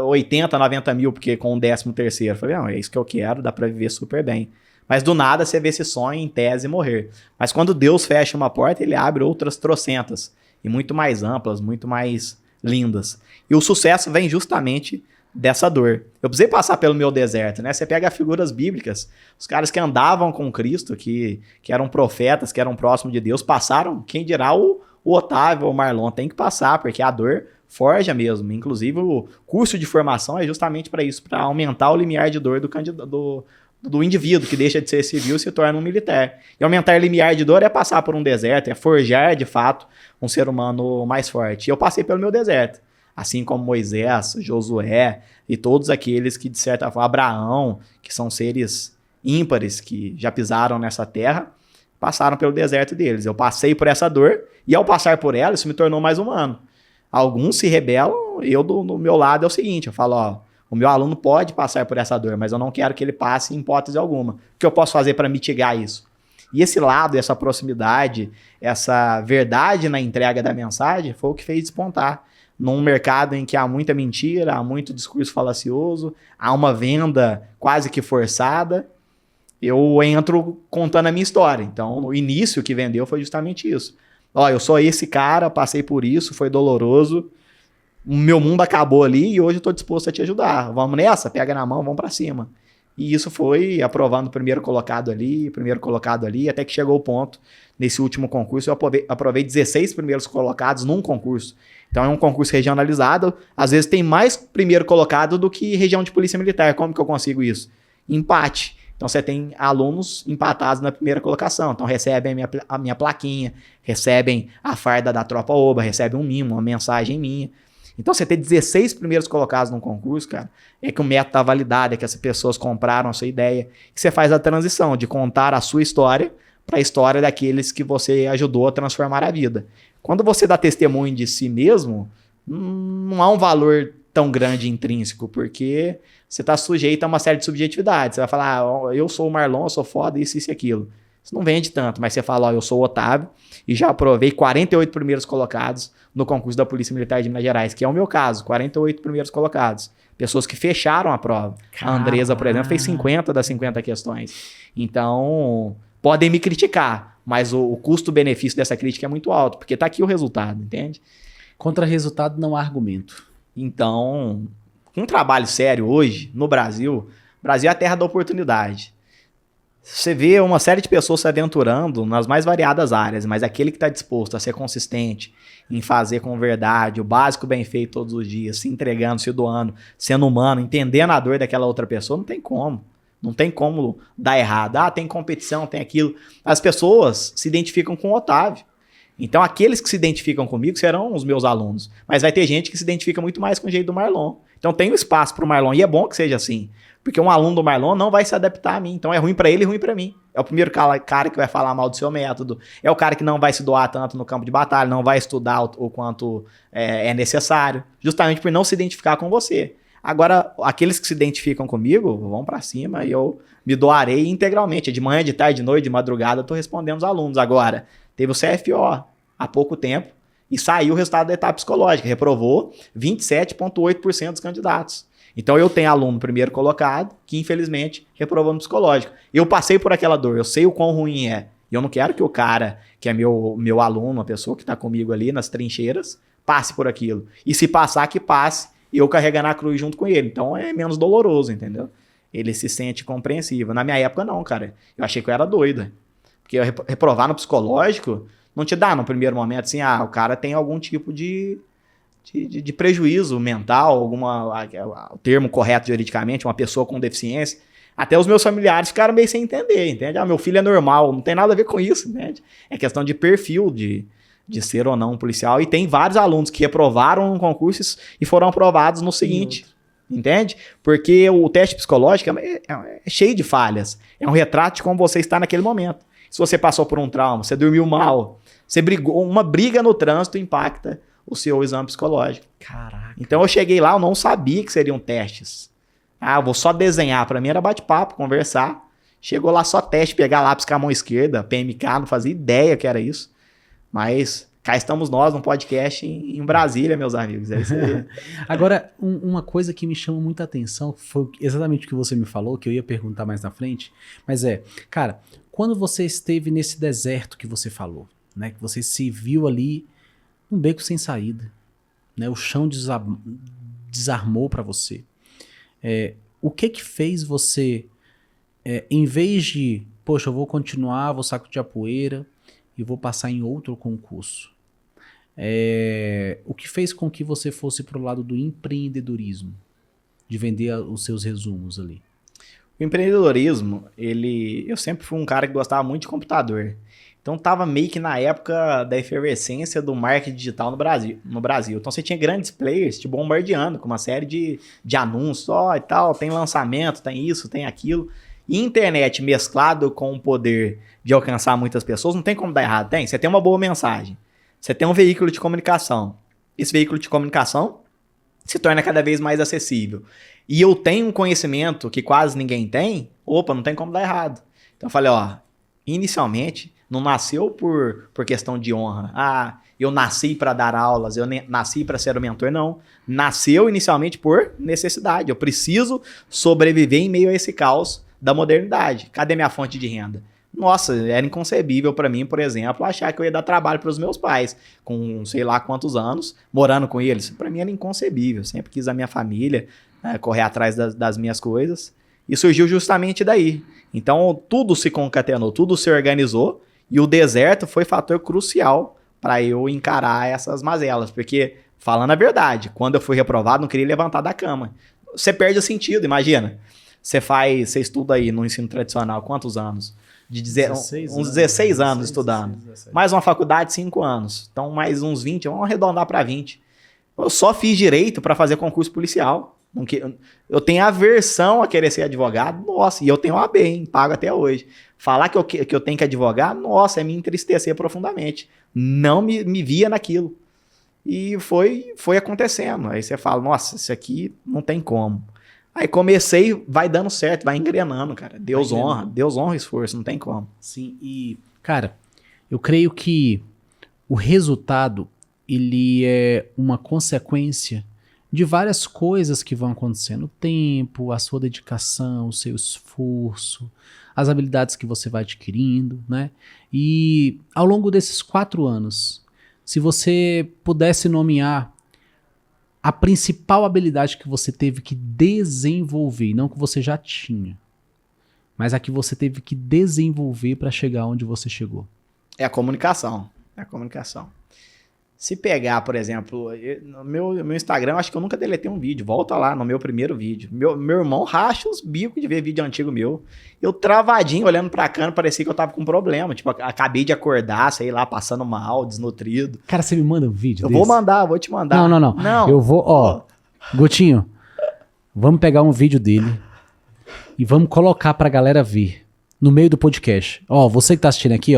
80, 90 mil, porque com o 13º. Falei, não, é isso que eu quero, dá pra viver super bem. Mas do nada você vê esse sonho em tese morrer. Mas quando Deus fecha uma porta, ele abre outras trocentas. E muito mais amplas, muito mais lindas. E o sucesso vem justamente dessa dor. Eu precisei passar pelo meu deserto, né? Você pega figuras bíblicas, os caras que andavam com Cristo, que eram profetas, que eram próximos de Deus, passaram, quem dirá o Otávio ou o Marlon, tem que passar, porque a dor forja mesmo. Inclusive o curso de formação é justamente para isso, para aumentar o limiar de dor do indivíduo que deixa de ser civil e se torna um militar. E aumentar o limiar de dor é passar por um deserto, é forjar de fato um ser humano mais forte. E eu passei pelo meu deserto. Assim como Moisés, Josué e todos aqueles que, de certa forma, Abraão, que são seres ímpares que já pisaram nessa terra, passaram pelo deserto deles. Eu passei por essa dor e, ao passar por ela, isso me tornou mais humano. Alguns se rebelam, eu, do meu lado, é o seguinte, eu falo, ó, o meu aluno pode passar por essa dor, mas eu não quero que ele passe em hipótese alguma. O que eu posso fazer para mitigar isso? E esse lado, essa proximidade, essa verdade na entrega da mensagem foi o que fez despontar. Num mercado em que há muita mentira, há muito discurso falacioso, há uma venda quase que forçada, eu entro contando a minha história. Então, o início que vendeu foi justamente isso. Ó, eu sou esse cara, passei por isso, foi doloroso, o meu mundo acabou ali e hoje eu estou disposto a te ajudar. Vamos nessa? Pega na mão, vamos para cima. E isso foi aprovando o primeiro colocado ali, até que chegou o ponto, nesse último concurso, eu aprovei 16 primeiros colocados num concurso. Então é um concurso regionalizado, às vezes tem mais primeiro colocado do que região de polícia militar. Como que eu consigo isso? Empate. Então você tem alunos empatados na primeira colocação, então recebem a minha plaquinha, recebem a farda da tropa oba, recebem um mimo, uma mensagem minha. Então você ter 16 primeiros colocados num concurso, cara, é que o método está validado, é que as pessoas compraram a sua ideia, que você faz a transição de contar a sua história para a história daqueles que você ajudou a transformar a vida. Quando você dá testemunho de si mesmo, não há um valor tão grande intrínseco, porque você está sujeito a uma série de subjetividades. Você vai falar, eu sou o Marlon, eu sou foda, isso e aquilo. Isso não vende tanto, mas você fala, eu sou o Otávio e já aprovei 48 primeiros colocados no concurso da Polícia Militar de Minas Gerais, que é o meu caso, 48 primeiros colocados. Pessoas que fecharam a prova. A Andresa, por exemplo, fez 50 das 50 questões. Então, podem me criticar, mas o custo-benefício dessa crítica é muito alto, porque tá aqui o resultado, entende? Contra resultado não há argumento. Então, um trabalho sério hoje, no Brasil, o Brasil é a terra da oportunidade. Você vê uma série de pessoas se aventurando nas mais variadas áreas, mas aquele que está disposto a ser consistente em fazer com verdade, o básico bem feito todos os dias, se entregando, se doando, sendo humano, entendendo a dor daquela outra pessoa, não tem como. Não tem como dar errado. Ah, tem competição, tem aquilo. As pessoas se identificam com o Otávio. Então, aqueles que se identificam comigo serão os meus alunos. Mas vai ter gente que se identifica muito mais com o jeito do Marlon. Então, tem um espaço para o Marlon. E é bom que seja assim. Porque um aluno do Marlon não vai se adaptar a mim. Então, é ruim para ele e ruim para mim. É o primeiro cara que vai falar mal do seu método. É o cara que não vai se doar tanto no campo de batalha. Não vai estudar o quanto é necessário. Justamente por não se identificar com você. Agora, aqueles que se identificam comigo, vão para cima e eu me doarei integralmente. De manhã, de tarde, de noite, de madrugada, eu estou respondendo os alunos. Agora, teve o CFO há pouco tempo e saiu o resultado da etapa psicológica. Reprovou 27,8% dos candidatos. Então, eu tenho aluno primeiro colocado que, infelizmente, reprovou no psicológico. Eu passei por aquela dor, eu sei o quão ruim é. E eu não quero que o cara, que é meu aluno, a pessoa que está comigo ali nas trincheiras, passe por aquilo. E se passar, que passe. E eu carregando a cruz junto com ele. Então é menos doloroso, entendeu? Ele se sente compreensível. Na minha época, não, cara. Eu achei que eu era doida. Porque reprovar no psicológico não te dá no primeiro momento assim, o cara tem algum tipo de prejuízo mental, o termo correto juridicamente, uma pessoa com deficiência. Até os meus familiares ficaram meio sem entender, entende? Meu filho é normal, não tem nada a ver com isso, entende? É questão de perfil de ser ou não um policial, e tem vários alunos que reprovaram em concursos e foram aprovados no seguinte, entende? Porque o teste psicológico é cheio de falhas, é um retrato de como você está naquele momento. Se você passou por um trauma, você dormiu mal, você brigou, uma briga no trânsito impacta o seu exame psicológico. Caraca. Então eu cheguei lá, eu não sabia que seriam testes. Eu vou só desenhar, pra mim era bate-papo, conversar. Chegou lá só teste, pegar lápis com a mão esquerda, PMK, não fazia ideia que era isso. Mas cá estamos nós num podcast em Brasília, meus amigos. É isso aí. Agora, uma coisa que me chama muita atenção foi exatamente o que você me falou, que eu ia perguntar mais na frente, mas cara, quando você esteve nesse deserto que você falou, né, que você se viu ali num beco sem saída, né, o chão desarmou para você, o que fez você, em vez de, poxa, eu vou continuar, vou sacudir a poeira e vou passar em outro concurso, o que fez com que você fosse pro lado do empreendedorismo, de vender os seus resumos ali? O empreendedorismo, eu sempre fui um cara que gostava muito de computador. Então tava meio que na época da efervescência do marketing digital no Brasil. Então você tinha grandes players te bombardeando com uma série de anúncios, e tal, tem lançamento, tem isso, tem aquilo. E internet mesclado com o poder de alcançar muitas pessoas, não tem como dar errado. Você tem uma boa mensagem, você tem um veículo de comunicação. Esse veículo de comunicação se torna cada vez mais acessível. E eu tenho um conhecimento que quase ninguém tem, não tem como dar errado. Então eu falei, inicialmente, não nasceu por questão de honra. Eu nasci para dar aulas, eu nasci para ser o mentor, não. Nasceu inicialmente por necessidade. Eu preciso sobreviver em meio a esse caos da modernidade. Cadê minha fonte de renda? Nossa, era inconcebível para mim, por exemplo, achar que eu ia dar trabalho para os meus pais, com sei lá quantos anos, morando com eles. Para mim era inconcebível. Sempre quis a minha família, correr atrás das minhas coisas. E surgiu justamente daí. Então, tudo se concatenou, tudo se organizou. E o deserto foi fator crucial para eu encarar essas mazelas. Porque, falando a verdade, quando eu fui reprovado, não queria levantar da cama. Você perde o sentido, imagina. Você estuda aí no ensino tradicional, quantos anos? Uns 16 anos estudando. 17. Mais uma faculdade, 5 anos. Então, mais uns 20, vamos arredondar para 20. Eu só fiz direito para fazer concurso policial. Eu tenho aversão a querer ser advogado, nossa, e eu tenho OAB, pago até hoje. Falar que eu tenho que advogar, nossa, é me entristecer profundamente. Não me via naquilo. E foi acontecendo. Aí você fala, nossa, isso aqui não tem como. Aí comecei, vai dando certo, vai engrenando, cara. Deus honra o esforço, não tem como. Sim, e, cara, eu creio que o resultado, ele é uma consequência de várias coisas que vão acontecendo. O tempo, a sua dedicação, o seu esforço, as habilidades que você vai adquirindo, né? E ao longo desses 4 anos, se você pudesse nomear a principal habilidade que você teve que desenvolver, não que você já tinha, mas a que você teve que desenvolver para chegar onde você chegou. É a comunicação. Se pegar, por exemplo, no meu Instagram, acho que eu nunca deletei um vídeo. Volta lá no meu primeiro vídeo. Meu irmão racha os bicos de ver vídeo antigo meu. Eu travadinho, olhando pra câmera, parecia que eu tava com problema. Tipo, acabei de acordar, sei lá, passando mal, desnutrido. Cara, você me manda um vídeo desse? Vou te mandar. Não. Eu vou, Gutinho, vamos pegar um vídeo dele e vamos colocar pra galera ver no meio do podcast. Você que tá assistindo aqui,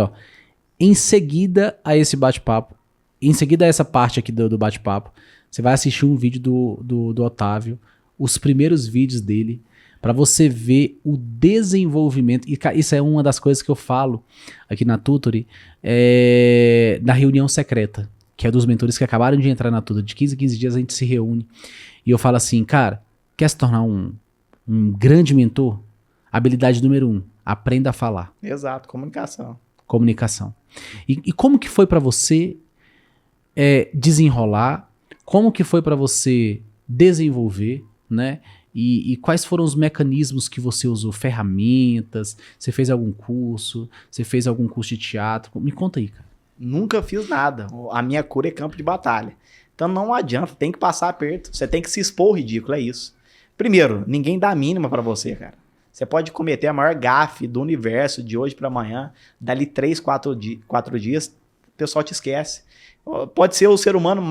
em seguida a esse bate-papo, em seguida a essa parte aqui do bate-papo, você vai assistir um vídeo do Otávio, os primeiros vídeos dele, para você ver o desenvolvimento. E isso é uma das coisas que eu falo aqui na Tutory, na reunião secreta, que é dos mentores que acabaram de entrar na Tutory. De 15 em 15 dias a gente se reúne. E eu falo assim, cara, quer se tornar um grande mentor? Habilidade número 1, aprenda a falar. Exato, comunicação. E como que foi para você desenrolar? Como que foi para você desenvolver, né? E quais foram os mecanismos que você usou? Ferramentas? Você fez algum curso? Você fez algum curso de teatro? Me conta aí, cara. Nunca fiz nada. A minha cura é campo de batalha. Então não adianta, tem que passar aperto. Você tem que se expor ao ridículo, é isso. Primeiro, ninguém dá a mínima pra você, cara. Você pode cometer a maior gafe do universo de hoje pra amanhã, dali 3, 4 dias, o pessoal te esquece. Pode ser o ser humano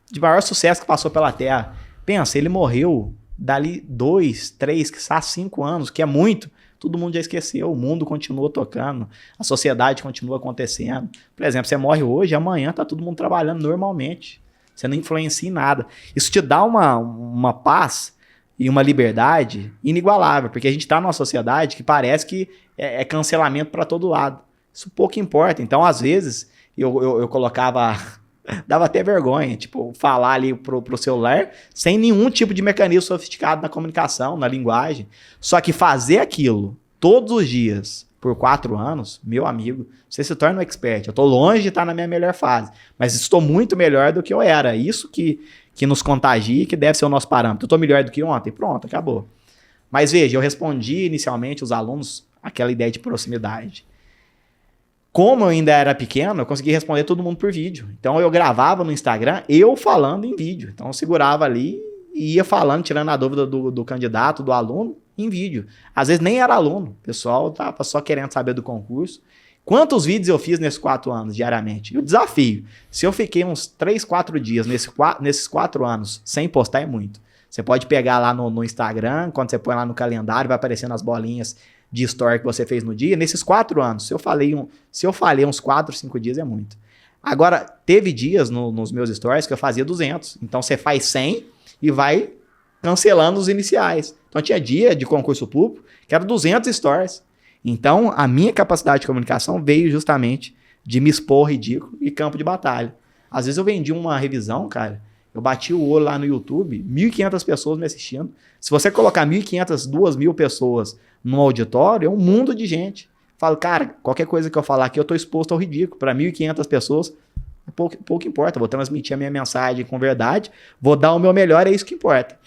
de maior sucesso que passou pela Terra. Pensa, ele morreu dali 2, 3, quizá 5 anos, que é muito. Todo mundo já esqueceu, o mundo continua tocando, a sociedade continua acontecendo. Por exemplo, você morre hoje, amanhã tá todo mundo trabalhando normalmente. Você não influencia em nada. Isso te dá uma paz e uma liberdade inigualável, porque a gente tá numa sociedade que parece que é cancelamento para todo lado. Isso pouco importa. Então, às vezes, eu colocava... Dava até vergonha, tipo, falar ali pro celular sem nenhum tipo de mecanismo sofisticado na comunicação, na linguagem. Só que fazer aquilo todos os dias por 4 anos, meu amigo, você se torna um expert. Eu tô longe de estar na minha melhor fase, mas estou muito melhor do que eu era. Isso que nos contagia e que deve ser o nosso parâmetro. Eu tô melhor do que ontem? Pronto, acabou. Mas veja, eu respondi inicialmente os alunos aquela ideia de proximidade. Como eu ainda era pequeno, eu consegui responder todo mundo por vídeo. Então eu gravava no Instagram, eu falando em vídeo. Então eu segurava ali e ia falando, tirando a dúvida do candidato, do aluno, em vídeo. Às vezes nem era aluno, o pessoal tava só querendo saber do concurso. Quantos vídeos eu fiz nesses 4 anos, diariamente? E o desafio, se eu fiquei uns 3, 4 dias nesses 4 anos sem postar, é muito. Você pode pegar lá no Instagram, quando você põe lá no calendário, vai aparecendo as bolinhas de story que você fez no dia. Nesses 4 anos, se eu falei uns 4, 5 dias, é muito. Agora, teve dias nos meus stories que eu fazia 200. Então, você faz 100 e vai cancelando os iniciais. Então, tinha dia de concurso público que era 200 stories. Então, a minha capacidade de comunicação veio justamente de me expor ridículo e campo de batalha. Às vezes eu vendi uma revisão, cara, eu bati o olho lá no YouTube, 1.500 pessoas me assistindo. Se você colocar 1.500, 2.000 pessoas num auditório, é um mundo de gente. Falo, cara, qualquer coisa que eu falar aqui, eu tô exposto ao ridículo. Para 1.500 pessoas, pouco importa. Vou transmitir a minha mensagem com verdade, vou dar o meu melhor, é isso que importa.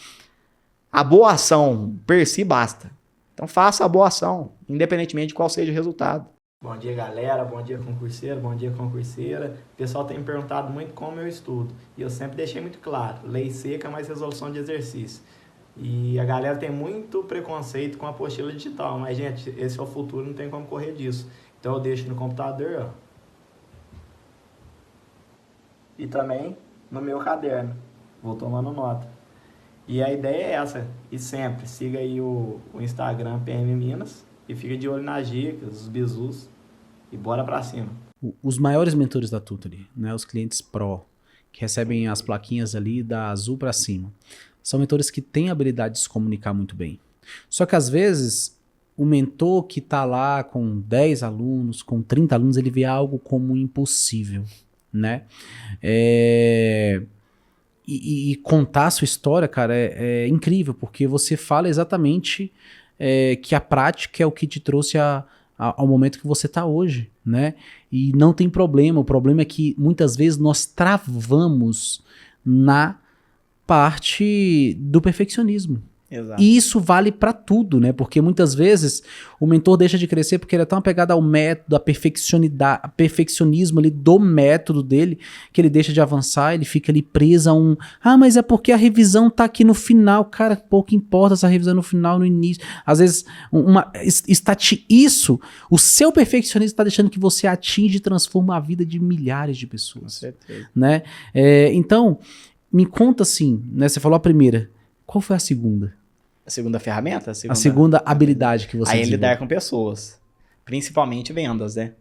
A boa ação per si basta. Então faça a boa ação, independentemente de qual seja o resultado. Bom dia, galera. Bom dia, concurseiro. Bom dia, concurseira. O pessoal tem me perguntado muito como eu estudo. E eu sempre deixei muito claro. Lei seca, mais resolução de exercício. E a galera tem muito preconceito com a apostila digital. Mas, gente, esse é o futuro, não tem como correr disso. Então eu deixo no computador, ó. E também no meu caderno. Vou tomando nota. E a ideia é essa. E sempre, siga aí o Instagram PM Minas. E fica de olho nas dicas, os bizus, e bora pra cima. Os maiores mentores da Tutory, né, os clientes Pro, que recebem as plaquinhas ali da azul para cima, são mentores que têm a habilidade de se comunicar muito bem. Só que às vezes, o mentor que está lá com 10 alunos, com 30 alunos, ele vê algo como impossível, né? E contar a sua história, cara, é incrível, porque você fala exatamente... que a prática é o que te trouxe ao momento que você está hoje, né? E não tem problema, o problema é que muitas vezes nós travamos na parte do perfeccionismo. Exato. E isso vale para tudo, né? Porque muitas vezes o mentor deixa de crescer porque ele é tão apegado ao método, a perfeccionismo ali do método dele, que ele deixa de avançar, ele fica ali preso a um... Ah, mas é porque a revisão tá aqui no final. Cara, pouco importa essa revisão no final, no início. Às vezes, isso, o seu perfeccionismo está deixando que você atinge e transforma a vida de milhares de pessoas. Com certeza. Né? Então, me conta assim, né? Você falou a primeira. Qual foi a segunda? A segunda ferramenta? A segunda habilidade que você aí lidar com pessoas. Principalmente vendas, né?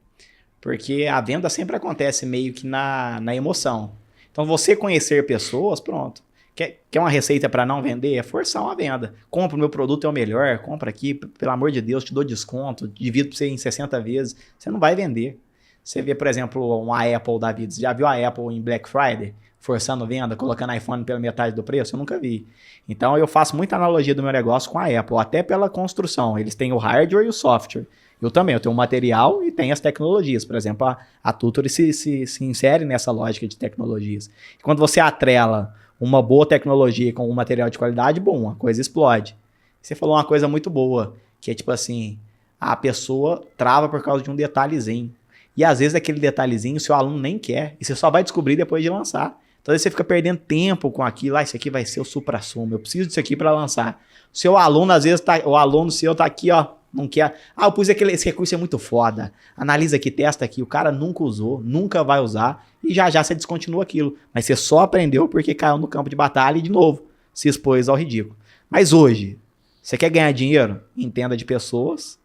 Porque a venda sempre acontece meio que na emoção. Então, você conhecer pessoas, pronto. Quer uma receita para não vender? É forçar uma venda. Compra, o meu produto é o melhor. Compra aqui, pelo amor de Deus, te dou desconto. Divido para você em 60 vezes. Você não vai vender. Você vê, por exemplo, uma Apple da vida. Você já viu a Apple em Black Friday? Forçando venda, colocando iPhone pela metade do preço? Eu nunca vi. Então eu faço muita analogia do meu negócio com a Apple, até pela construção. Eles têm o hardware e o software. Eu também, eu tenho o material e tenho as tecnologias. Por exemplo, a Tutory se insere nessa lógica de tecnologias. E quando você atrela uma boa tecnologia com um material de qualidade, bom, a coisa explode. Você falou uma coisa muito boa, que é tipo assim, a pessoa trava por causa de um detalhezinho. E às vezes aquele detalhezinho o seu aluno nem quer, e você só vai descobrir depois de lançar. Então aí você fica perdendo tempo com aquilo, isso aqui vai ser o supra-sumo, eu preciso disso aqui para lançar. O seu aluno, às vezes, o aluno seu tá aqui, ó, não quer. Ah, eu pus esse recurso é muito foda. Analisa aqui, testa aqui, o cara nunca usou, nunca vai usar, e já você descontinua aquilo. Mas você só aprendeu porque caiu no campo de batalha e, de novo, se expôs ao ridículo. Mas hoje, você quer ganhar dinheiro? Entenda de pessoas,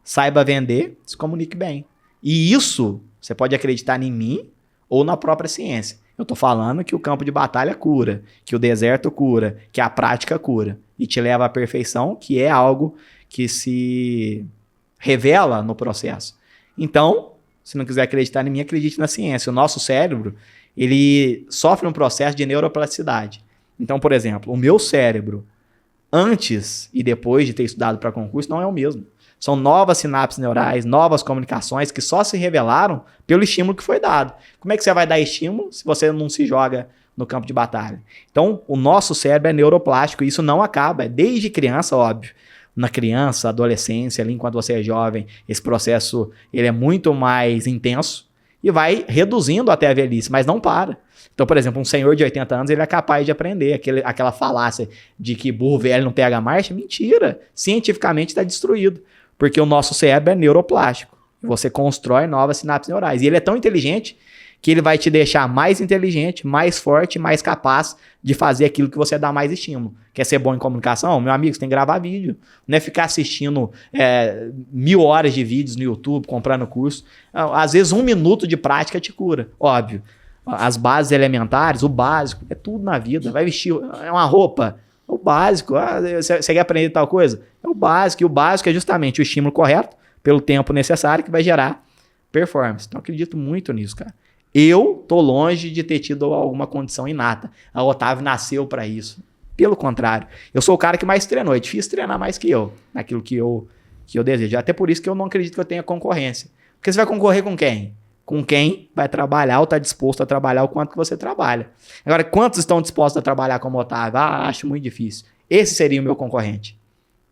saiba vender, se comunique bem. E isso, você pode acreditar em mim ou na própria ciência. Eu tô falando que o campo de batalha cura, que o deserto cura, que a prática cura. E te leva à perfeição, que é algo que se revela no processo. Então, Se não quiser acreditar em mim, acredite na ciência. O nosso cérebro, ele sofre um processo de neuroplasticidade. Então, por exemplo, o meu cérebro, antes e depois de ter estudado para concurso, não é o mesmo. São novas sinapses neurais, novas comunicações que só se revelaram pelo estímulo que foi dado. Como é que você vai dar estímulo se você não se joga no campo de batalha? Então, o nosso cérebro é neuroplástico e isso não acaba. É desde criança, óbvio. Na criança, adolescência, ali enquanto você é jovem, esse processo ele é muito mais intenso e vai reduzindo até a velhice, mas não para. Então, por exemplo, um senhor de 80 anos, ele é capaz de aprender aquela falácia de que burro velho não pega marcha. Mentira! Cientificamente está destruído, porque o nosso cérebro é neuroplástico. Você constrói novas sinapses neurais. E ele é tão inteligente que ele vai te deixar mais inteligente, mais forte, mais capaz de fazer aquilo que você dá mais estímulo. Quer ser bom em comunicação? Meu amigo, você tem que gravar vídeo. Não é ficar assistindo 1000 horas de vídeos no YouTube, comprando curso. Às vezes 1 minuto de prática te cura. Óbvio. As bases elementares, o básico, é tudo na vida. Vai vestir uma roupa, o básico. Você quer aprender tal coisa? É o básico. E o básico é justamente o estímulo correto, pelo tempo necessário, que vai gerar performance. Então, eu acredito muito nisso, cara. Eu tô longe de ter tido alguma condição inata. A Otávio nasceu para isso. Pelo contrário, eu sou o cara que mais treinou. É difícil treinar mais que eu, naquilo que eu desejo. Até por isso que eu não acredito que eu tenha concorrência. Porque você vai concorrer com quem? Com quem vai trabalhar ou está disposto a trabalhar o quanto que você trabalha. Agora, quantos estão dispostos a trabalhar como Otávio? Acho muito difícil. Esse seria o meu concorrente.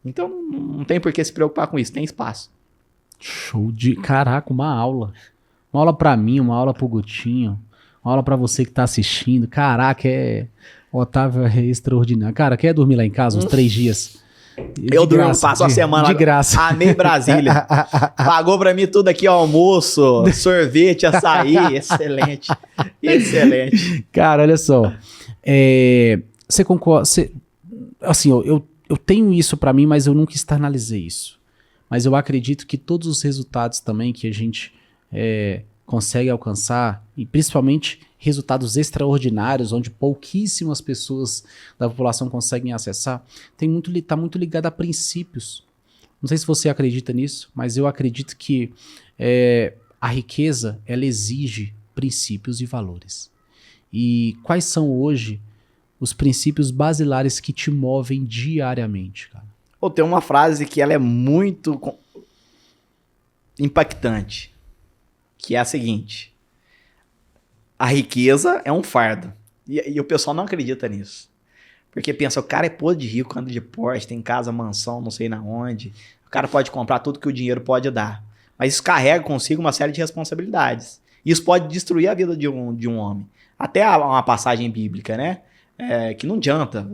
Então, não tem por que se preocupar com isso. Tem espaço. Show de... Caraca, uma aula. Uma aula pra mim, uma aula pro Gutinho, uma aula pra você que tá assistindo. Caraca, Otávio é extraordinário. Cara, quer dormir lá em casa uns 3 dias? Eu durmo, passo a semana. De graça. Amei Brasília. Pagou pra mim tudo aqui, almoço, sorvete, açaí. Excelente. Excelente. Cara, olha só. Você concorda... assim, eu tenho isso pra mim, mas eu nunca externalizei isso. Mas eu acredito que todos os resultados também que a gente consegue alcançar, e principalmente resultados extraordinários, onde pouquíssimas pessoas da população conseguem acessar, tá muito ligado a princípios. Não sei se você acredita nisso, mas eu acredito que a riqueza, ela exige princípios e valores. E quais são hoje os princípios basilares que te movem diariamente, cara? Tem uma frase que ela é muito impactante, que é a seguinte: a riqueza é um fardo. E o pessoal não acredita nisso. Porque pensa, o cara é podre de rico, anda de Porsche, tem casa, mansão, não sei na onde. O cara pode comprar tudo que o dinheiro pode dar. Mas isso carrega consigo uma série de responsabilidades. Isso pode destruir a vida de um homem. Até uma passagem bíblica, né? Que não adianta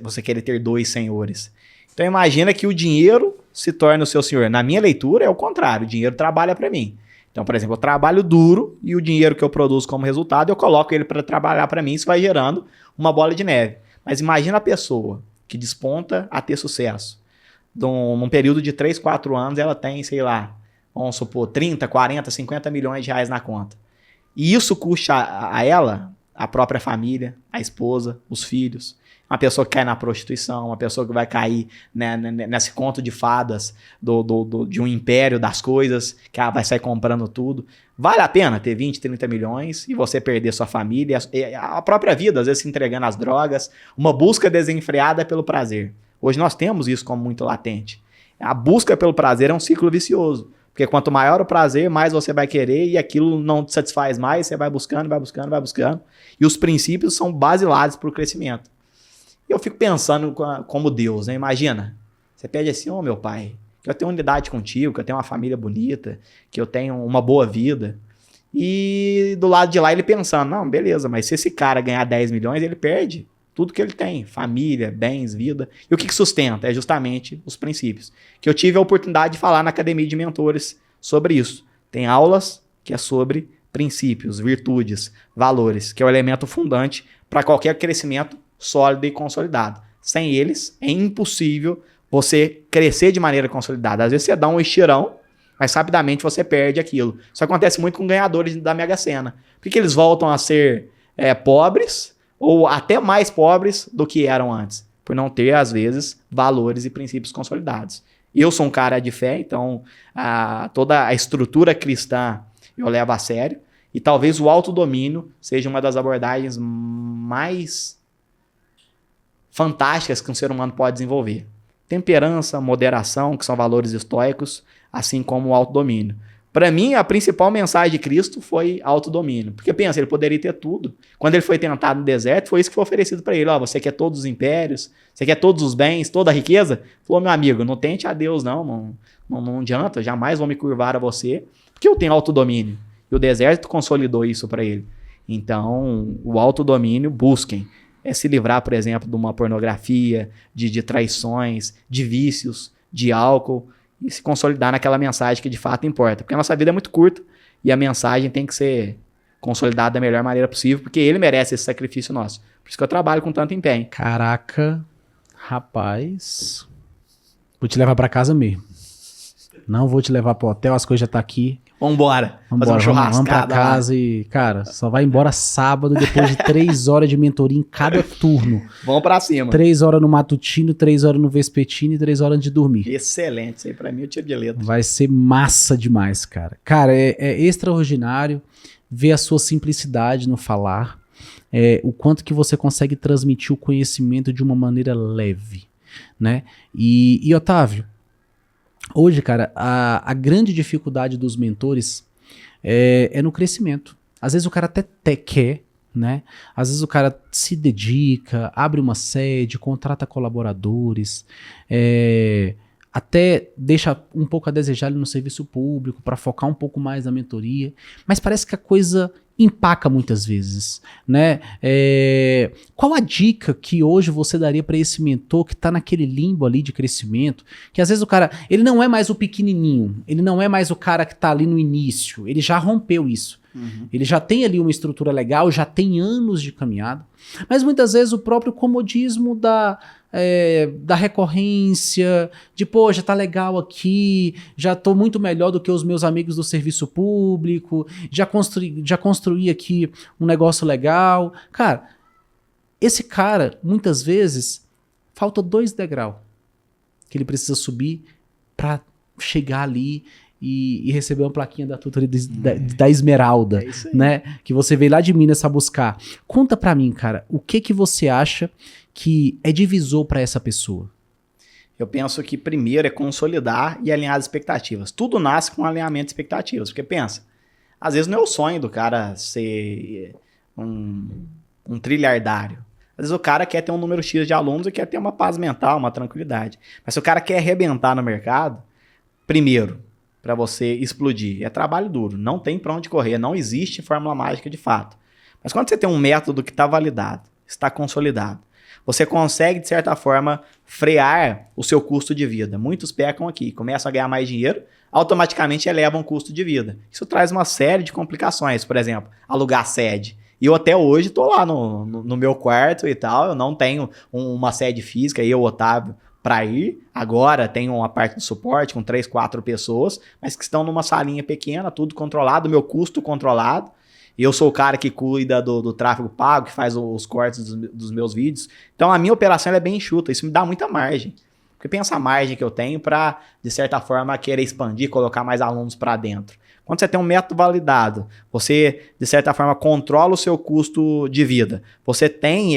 você querer ter 2 senhores. Então imagina que o dinheiro se torna o seu senhor. Na minha leitura é o contrário, o dinheiro trabalha para mim. Então, por exemplo, eu trabalho duro e o dinheiro que eu produzo como resultado, eu coloco ele para trabalhar para mim, isso vai gerando uma bola de neve. Mas imagina a pessoa que desponta a ter sucesso. Num período de 3, 4 anos, ela tem, sei lá, vamos supor, 30, 40, 50 milhões de reais na conta. E isso custa a ela, a própria família, a esposa, os filhos. Uma pessoa que cai na prostituição, uma pessoa que vai cair nesse conto de fadas de um império das coisas, que ela vai sair comprando tudo. Vale a pena ter 20, 30 milhões e você perder sua família, a própria vida, às vezes se entregando às drogas, uma busca desenfreada pelo prazer. Hoje nós temos isso como muito latente. A busca pelo prazer é um ciclo vicioso, porque quanto maior o prazer, mais você vai querer e aquilo não te satisfaz mais, você vai buscando, vai buscando, vai buscando. E os princípios são basilares para o crescimento. E eu fico pensando como Deus, né? Imagina, você pede assim, meu pai, que eu tenho unidade contigo, que eu tenho uma família bonita, que eu tenho uma boa vida. E do lado de lá ele pensando, não, beleza, mas se esse cara ganhar 10 milhões, ele perde tudo que ele tem, família, bens, vida. E o que sustenta? É justamente os princípios. Que eu tive a oportunidade de falar na Academia de Mentores sobre isso. Tem aulas que é sobre princípios, virtudes, valores, que é o elemento fundante para qualquer crescimento sólido e consolidado. Sem eles, é impossível você crescer de maneira consolidada. Às vezes você dá um estirão, mas rapidamente você perde aquilo. Isso acontece muito com ganhadores da Mega Sena. Por que eles voltam a ser pobres, ou até mais pobres do que eram antes? Por não ter, às vezes, valores e princípios consolidados. Eu sou um cara de fé, então toda a estrutura cristã eu levo a sério. E talvez o autodomínio seja uma das abordagens mais fantásticas que um ser humano pode desenvolver. Temperança, moderação, que são valores estoicos, assim como o autodomínio. Para mim, a principal mensagem de Cristo foi autodomínio. Porque pensa, ele poderia ter tudo. Quando ele foi tentado no deserto, foi isso que foi oferecido para ele. Ó, você quer todos os impérios, você quer todos os bens, toda a riqueza? Falou, meu amigo, não tente a Deus, não adianta, jamais vou me curvar a você, porque eu tenho autodomínio. E o deserto consolidou isso para ele. Então, o autodomínio, busquem. É se livrar, por exemplo, de uma pornografia, de traições, de vícios, de álcool, e se consolidar naquela mensagem que de fato importa. Porque a nossa vida é muito curta e a mensagem tem que ser consolidada da melhor maneira possível, porque ele merece esse sacrifício nosso. Por isso que eu trabalho com tanto empenho. Caraca, rapaz, vou te levar para casa mesmo. Não vou te levar pro hotel, as coisas já tá aqui. Vambora. Fazer um churrasco. Vamos pra casa e, cara, só vai embora sábado, depois de 3 horas de mentoria em cada turno. Vamos pra cima. 3 horas no matutino, 3 horas no vespertino e 3 horas antes de dormir. Excelente, isso aí pra mim é o tiro de letra. Vai ser massa demais, cara. Cara, é extraordinário ver a sua simplicidade no falar, o quanto que você consegue transmitir o conhecimento de uma maneira leve, né? E Otávio, hoje, cara, a grande dificuldade dos mentores é no crescimento. Às vezes o cara até quer, né? Às vezes o cara se dedica, abre uma sede, contrata colaboradores, até deixa um pouco a desejar ali no serviço público para focar um pouco mais na mentoria, mas parece que a coisa empaca muitas vezes, né? Qual a dica que hoje você daria para esse mentor que está naquele limbo ali de crescimento, que às vezes o cara, ele não é mais o pequenininho, ele não é mais o cara que está ali no início, ele já rompeu isso. Ele já tem ali uma estrutura legal, já tem anos de caminhada, mas muitas vezes o próprio comodismo da recorrência, de pô, já tá legal aqui, já tô muito melhor do que os meus amigos do serviço público, já construí aqui um negócio legal. Cara, esse cara, muitas vezes, falta 2 degraus que ele precisa subir para chegar ali e receber uma plaquinha da tutoria da Esmeralda, né? Que você veio lá de Minas a buscar. Conta pra mim, cara, o que você acha que é divisor para essa pessoa? Eu penso que primeiro é consolidar e alinhar as expectativas. Tudo nasce com alinhamento de expectativas, porque pensa, às vezes não é o sonho do cara ser um trilhardário. Às vezes o cara quer ter um número X de alunos e quer ter uma paz mental, uma tranquilidade. Mas se o cara quer arrebentar no mercado, primeiro, para você explodir, é trabalho duro. Não tem para onde correr, não existe fórmula mágica de fato. Mas quando você tem um método que está validado, está consolidado, você consegue, de certa forma, frear o seu custo de vida. Muitos pecam aqui, começam a ganhar mais dinheiro, automaticamente elevam o custo de vida. Isso traz uma série de complicações. Por exemplo, alugar sede. E eu até hoje estou lá no meu quarto e tal, eu não tenho uma sede física, eu, Otávio, para ir. Agora tenho uma parte de suporte com 3, 4 pessoas, mas que estão numa salinha pequena, tudo controlado, meu custo controlado. E eu sou o cara que cuida do tráfego pago, que faz os cortes dos meus vídeos. Então a minha operação ela é bem enxuta, isso me dá muita margem. Porque pensa a margem que eu tenho para, de certa forma, querer expandir, colocar mais alunos para dentro. Quando você tem um método validado, você, de certa forma, controla o seu custo de vida. Você tem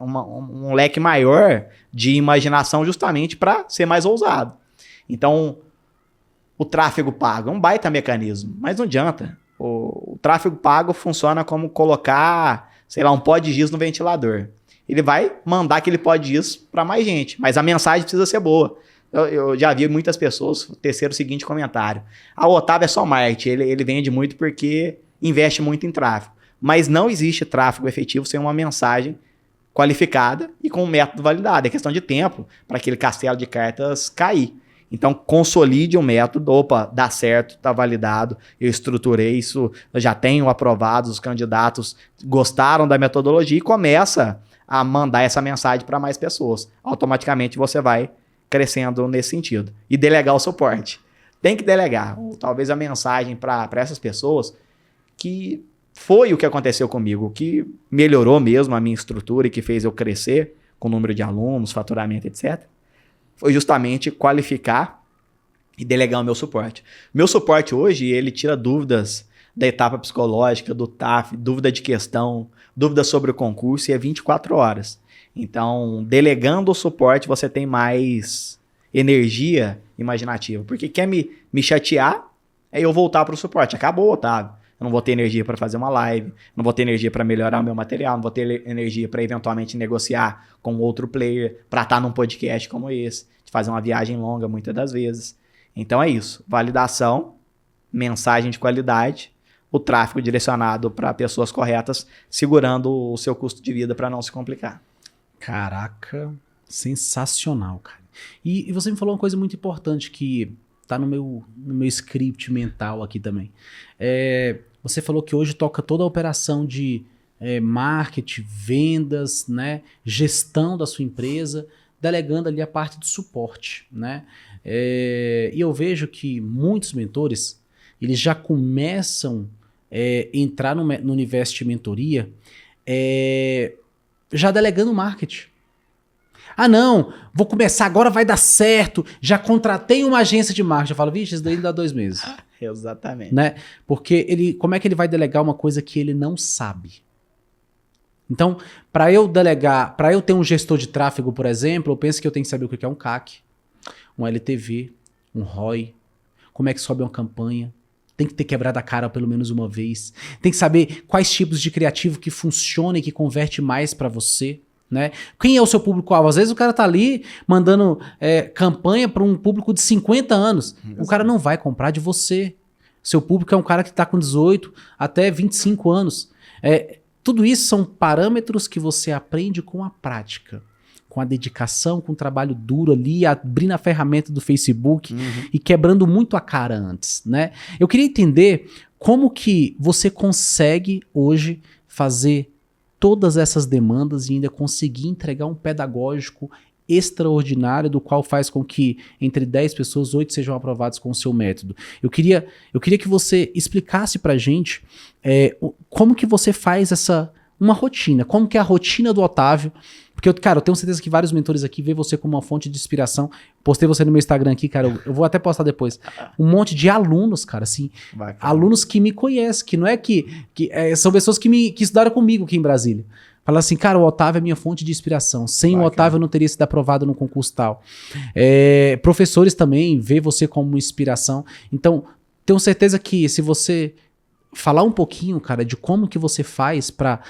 um leque maior de imaginação justamente para ser mais ousado. Então, o tráfego pago é um baita mecanismo, mas não adianta. O tráfego pago funciona como colocar, sei lá, um pó de giz no ventilador. Ele vai mandar aquele pó de giz para mais gente, mas a mensagem precisa ser boa. Eu já vi muitas pessoas tecer o seguinte comentário: o Otávio é só marketing, ele vende muito porque investe muito em tráfego. Mas não existe tráfego efetivo sem uma mensagem qualificada e com um método validado. É questão de tempo para aquele castelo de cartas cair. Então, consolide um método, dá certo, está validado, eu estruturei isso, eu já tenho aprovado, os candidatos gostaram da metodologia e começa a mandar essa mensagem para mais pessoas. Automaticamente você vai crescendo nesse sentido. E delegar o suporte. Tem que delegar. Talvez a mensagem para essas pessoas que foi o que aconteceu comigo, que melhorou mesmo a minha estrutura e que fez eu crescer com o número de alunos, faturamento, etc., foi justamente qualificar e delegar o meu suporte. Meu suporte hoje, ele tira dúvidas da etapa psicológica, do TAF, dúvida de questão, dúvida sobre o concurso, e é 24 horas. Então, delegando o suporte, você tem mais energia imaginativa. Porque quer me chatear, é eu voltar para o suporte. Acabou, Otávio. Eu não vou ter energia para fazer uma live, não vou ter energia para melhorar o meu material, não vou ter energia para eventualmente negociar com outro player, para estar num podcast como esse, de fazer uma viagem longa muitas das vezes. Então é isso. Validação, mensagem de qualidade, o tráfego direcionado para pessoas corretas, segurando o seu custo de vida para não se complicar. Caraca, sensacional, cara. E você me falou uma coisa muito importante que tá no meu script mental aqui também. Você falou que hoje toca toda a operação de marketing, vendas, né, gestão da sua empresa, delegando ali a parte de suporte, né? E eu vejo que muitos mentores, eles já começam a entrar no universo de mentoria já delegando marketing. Ah, não, vou começar agora, vai dar certo. Já contratei uma agência de marketing. Eu falo, vixe, isso daí dá 2 meses. Exatamente. Né? Porque como é que ele vai delegar uma coisa que ele não sabe? Então, para eu delegar, para eu ter um gestor de tráfego, por exemplo, eu penso que eu tenho que saber o que é um CAC, um LTV, um ROI, como é que sobe uma campanha. Tem que ter quebrado a cara pelo menos uma vez. Tem que saber quais tipos de criativo que funciona e que converte mais para você. Né? Quem é o seu público-alvo? Às vezes o cara tá ali mandando campanha para um público de 50 anos. O cara não vai comprar de você. Seu público é um cara que está com 18 até 25 anos. Tudo isso são parâmetros que você aprende com a prática, com a dedicação, com o trabalho duro ali, abrindo a ferramenta do Facebook e quebrando muito a cara antes. Né? Eu queria entender como que você consegue hoje fazer todas essas demandas e ainda conseguir entregar um pedagógico extraordinário, do qual faz com que entre 10 pessoas, 8 sejam aprovados com o seu método. Eu queria que você explicasse pra gente como que você faz uma rotina, como que é a rotina do Otávio, porque, cara, eu tenho certeza que vários mentores aqui veem você como uma fonte de inspiração. Postei você no meu Instagram aqui, cara, eu vou até postar depois. Um monte de alunos, cara, assim, alunos que me conhecem, que não é são pessoas que estudaram comigo aqui em Brasília. Fala assim, cara, o Otávio é minha fonte de inspiração. Sem o Otávio eu não teria sido aprovado no concurso tal. Professores também vê você como inspiração. Então, tenho certeza que se você falar um pouquinho, cara, de como que você faz pra...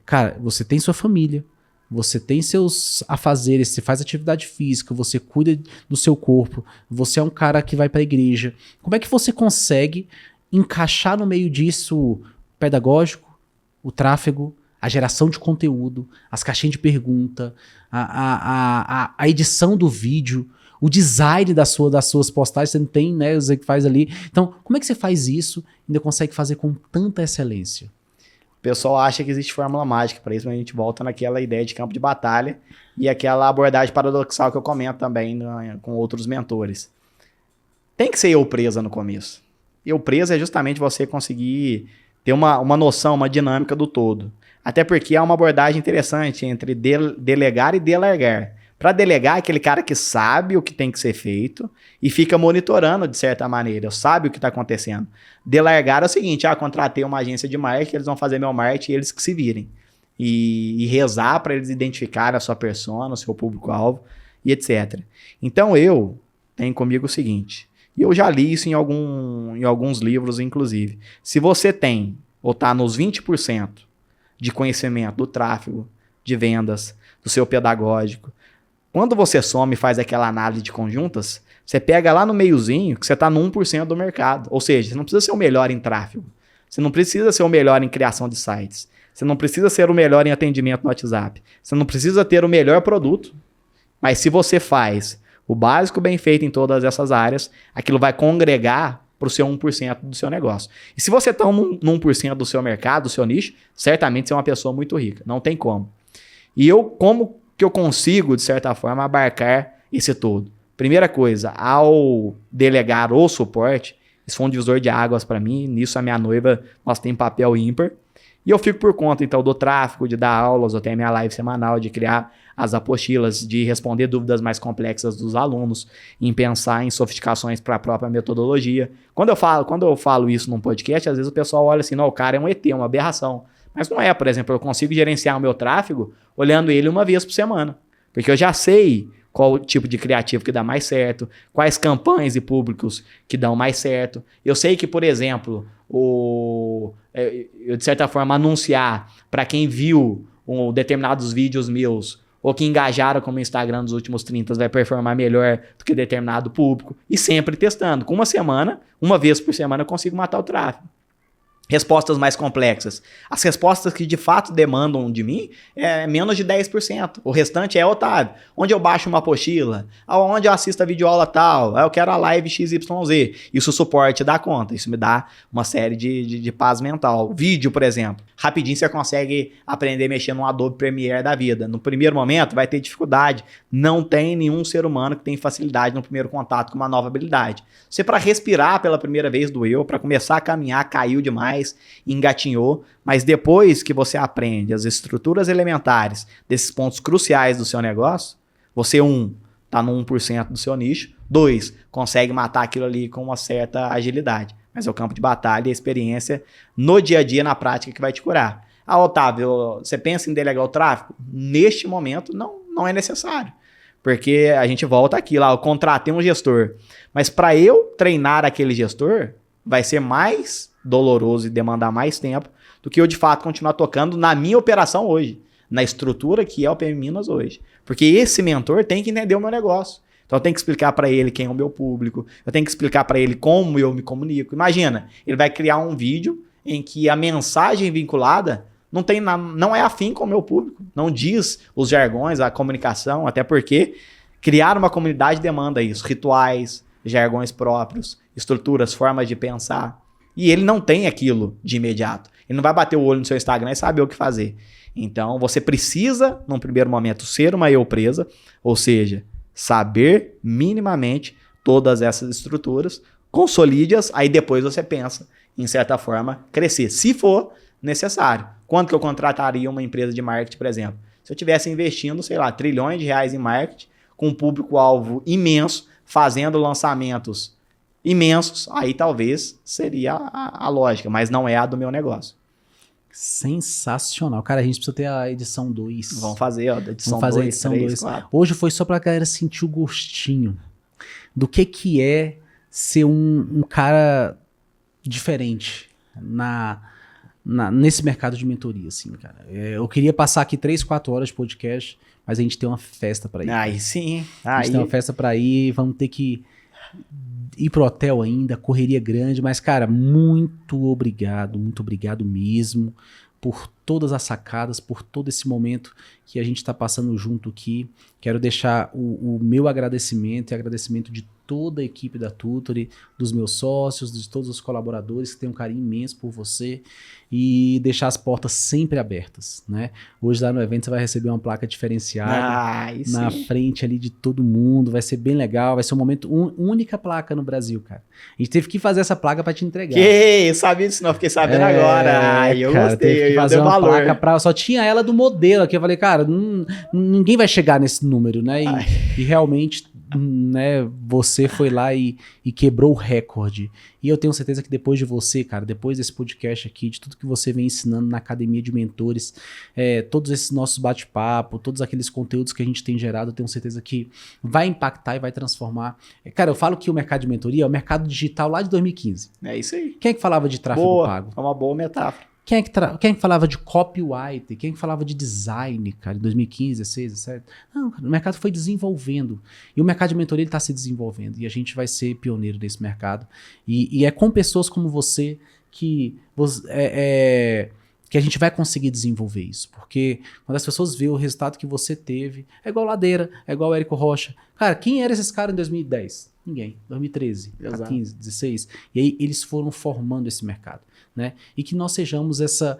cara, você tem sua família, você tem seus afazeres, você faz atividade física, você cuida do seu corpo, você é um cara que vai pra igreja. Como é que você consegue encaixar no meio disso pedagógico, o tráfego, a geração de conteúdo, as caixinhas de pergunta, a edição do vídeo, o design das suas postagens, você não tem, né, você que faz ali. Então, como é que você faz isso e ainda consegue fazer com tanta excelência? O pessoal acha que existe fórmula mágica para isso, mas a gente volta naquela ideia de campo de batalha e aquela abordagem paradoxal que eu comento também com outros mentores. Tem que ser eu presa no começo. Eu presa é justamente você conseguir ter uma noção, uma dinâmica do todo. Até porque há uma abordagem interessante entre delegar e delargar. Para delegar é aquele cara que sabe o que tem que ser feito e fica monitorando de certa maneira, sabe o que está acontecendo. Delargar é o seguinte, contratei uma agência de marketing, eles vão fazer meu marketing e eles que se virem. E rezar para eles identificarem a sua persona, o seu público-alvo e etc. Então eu tenho comigo o seguinte, e eu já li isso em alguns livros inclusive. Se você tem ou está nos 20% de conhecimento do tráfego, de vendas, do seu pedagógico, quando você soma e faz aquela análise de conjuntas, você pega lá no meiozinho que você está no 1% do mercado. Ou seja, você não precisa ser o melhor em tráfego. Você não precisa ser o melhor em criação de sites. Você não precisa ser o melhor em atendimento no WhatsApp. Você não precisa ter o melhor produto. Mas se você faz o básico bem feito em todas essas áreas, aquilo vai congregar para o seu 1% do seu negócio. E se você está no 1% do seu mercado, do seu nicho, certamente você é uma pessoa muito rica. Não tem como. E como que eu consigo, de certa forma, abarcar esse todo? Primeira coisa, ao delegar o suporte, isso foi um divisor de águas para mim. Nisso a minha noiva, nós temos papel ímpar. E eu fico por conta, então, do tráfego, de dar aulas, eu tenho a minha live semanal, de criar as apostilas, de responder dúvidas mais complexas dos alunos, em pensar em sofisticações para a própria metodologia. Quando eu falo isso num podcast, às vezes o pessoal olha assim, não, o cara é um ET, uma aberração. Mas não é, por exemplo, eu consigo gerenciar o meu tráfego olhando ele uma vez por semana. Porque eu já sei qual o tipo de criativo que dá mais certo, quais campanhas e públicos que dão mais certo. Eu sei que, por exemplo, eu de certa forma anunciar para quem viu determinados vídeos meus ou que engajaram com o meu Instagram nos últimos 30 vai performar melhor do que determinado público. E sempre testando. Com uma vez por semana eu consigo matar o tráfego. Respostas mais complexas. As respostas que de fato demandam de mim é menos de 10%. O restante é Otávio. Onde eu baixo uma apostila? Onde eu assisto a videoaula tal? Eu quero a live XYZ. Isso o suporte dá conta. Isso me dá uma série de paz mental. Vídeo, por exemplo. Rapidinho você consegue aprender a mexer no Adobe Premiere da vida. No primeiro momento vai ter dificuldade. Não tem nenhum ser humano que tem facilidade no primeiro contato com uma nova habilidade. Você, para respirar pela primeira vez, doeu. Para começar a caminhar, caiu demais, engatinhou. Mas depois que você aprende as estruturas elementares desses pontos cruciais do seu negócio, você, tá no 1% do seu nicho. 2, consegue matar aquilo ali com uma certa agilidade. Mas é o campo de batalha e a experiência no dia a dia, na prática, que vai te curar. Otávio, você pensa em delegar o tráfego? Neste momento, não é necessário. Porque a gente volta aqui, eu contratei um gestor. Mas para eu treinar aquele gestor, vai ser mais doloroso e demandar mais tempo do que eu, de fato, continuar tocando na minha operação hoje. Na estrutura que é o PM Minas hoje. Porque esse mentor tem que entender o meu negócio. Então eu tenho que explicar para ele quem é o meu público, eu tenho que explicar para ele como eu me comunico. Imagina, ele vai criar um vídeo em que a mensagem vinculada não é afim com o meu público, não diz os jargões, a comunicação, até porque criar uma comunidade demanda isso, rituais, jargões próprios, estruturas, formas de pensar. E ele não tem aquilo de imediato. Ele não vai bater o olho no seu Instagram e saber o que fazer. Então você precisa, num primeiro momento, ser uma eu presa, ou seja, saber minimamente todas essas estruturas, consolide-as, aí depois você pensa em certa forma crescer, se for necessário. Quanto que eu contrataria uma empresa de marketing, por exemplo? Se eu estivesse investindo, sei lá, trilhões de reais em marketing, com um público-alvo imenso, fazendo lançamentos imensos, aí talvez seria a lógica, mas não é a do meu negócio. Sensacional. Cara, a gente precisa ter a edição 2. Vamos fazer, ó, da edição 2. Vamos fazer a edição 2. Hoje foi só pra galera sentir o gostinho do que é ser um cara diferente nesse mercado de mentoria, assim, cara. Eu queria passar aqui 3, 4 horas de podcast, mas a gente tem uma festa pra ir. Aí sim. A gente tem uma festa pra ir, vamos ter que ir pro hotel ainda, correria grande, mas, cara, muito obrigado mesmo por todas as sacadas, por todo esse momento que a gente tá passando junto aqui. Quero deixar o meu agradecimento e agradecimento de toda a equipe da Tutory, dos meus sócios, de todos os colaboradores que têm um carinho imenso por você e deixar as portas sempre abertas, né? Hoje lá no evento você vai receber uma placa diferenciada na frente ali de todo mundo, vai ser bem legal, vai ser um momento, única placa no Brasil, cara. A gente teve que fazer essa placa para te entregar. Eu sabia disso, não, fiquei sabendo agora. Eu cara, gostei, teve que fazer uma valor. Placa só tinha ela do modelo aqui, eu falei, cara, ninguém vai chegar nesse número, né? E realmente, né, você foi lá e quebrou o recorde. E eu tenho certeza que depois de você, cara, depois desse podcast aqui, de tudo que você vem ensinando na Academia de Mentores, todos esses nossos bate-papo, todos aqueles conteúdos que a gente tem gerado, eu tenho certeza que vai impactar e vai transformar. Cara, eu falo que o mercado de mentoria é o mercado digital lá de 2015. É isso aí. Quem é que falava de tráfego pago? É uma boa metáfora. Quem é que falava de copyright? Quem é que falava de design, cara, em 2015, 2016, 2017? Não, cara, o mercado foi desenvolvendo. E o mercado de mentoria está se desenvolvendo. E a gente vai ser pioneiro nesse mercado. E é com pessoas como você que a gente vai conseguir desenvolver isso. Porque quando as pessoas veem o resultado que você teve, é igual Ladeira, é igual Érico Rocha. Cara, quem era esses caras em 2010? Ninguém. 2013, Exato. 15, 16. E aí eles foram formando esse mercado, né? E que nós sejamos essa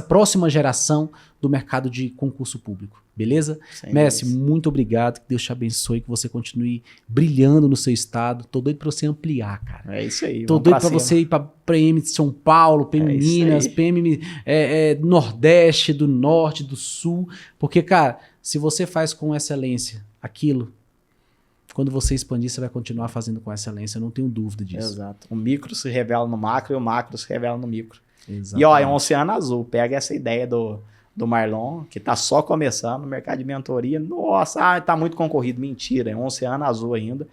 próxima geração do mercado de concurso público, beleza? Messi, muito obrigado, que Deus te abençoe, que você continue brilhando no seu estado. Tô doido pra você ampliar, cara. É isso aí. Tô doido pra você ir pra PM de São Paulo, PM Minas, PM Nordeste, do Norte, do Sul, porque, cara, se você faz com excelência aquilo, quando você expandir, você vai continuar fazendo com excelência, eu não tenho dúvida disso. Exato. O micro se revela no macro e o macro se revela no micro. Exatamente. E ó, é um oceano azul. Pega essa ideia do Marlon, que tá só começando no mercado de mentoria. Nossa, tá muito concorrido. Mentira, é um oceano azul ainda.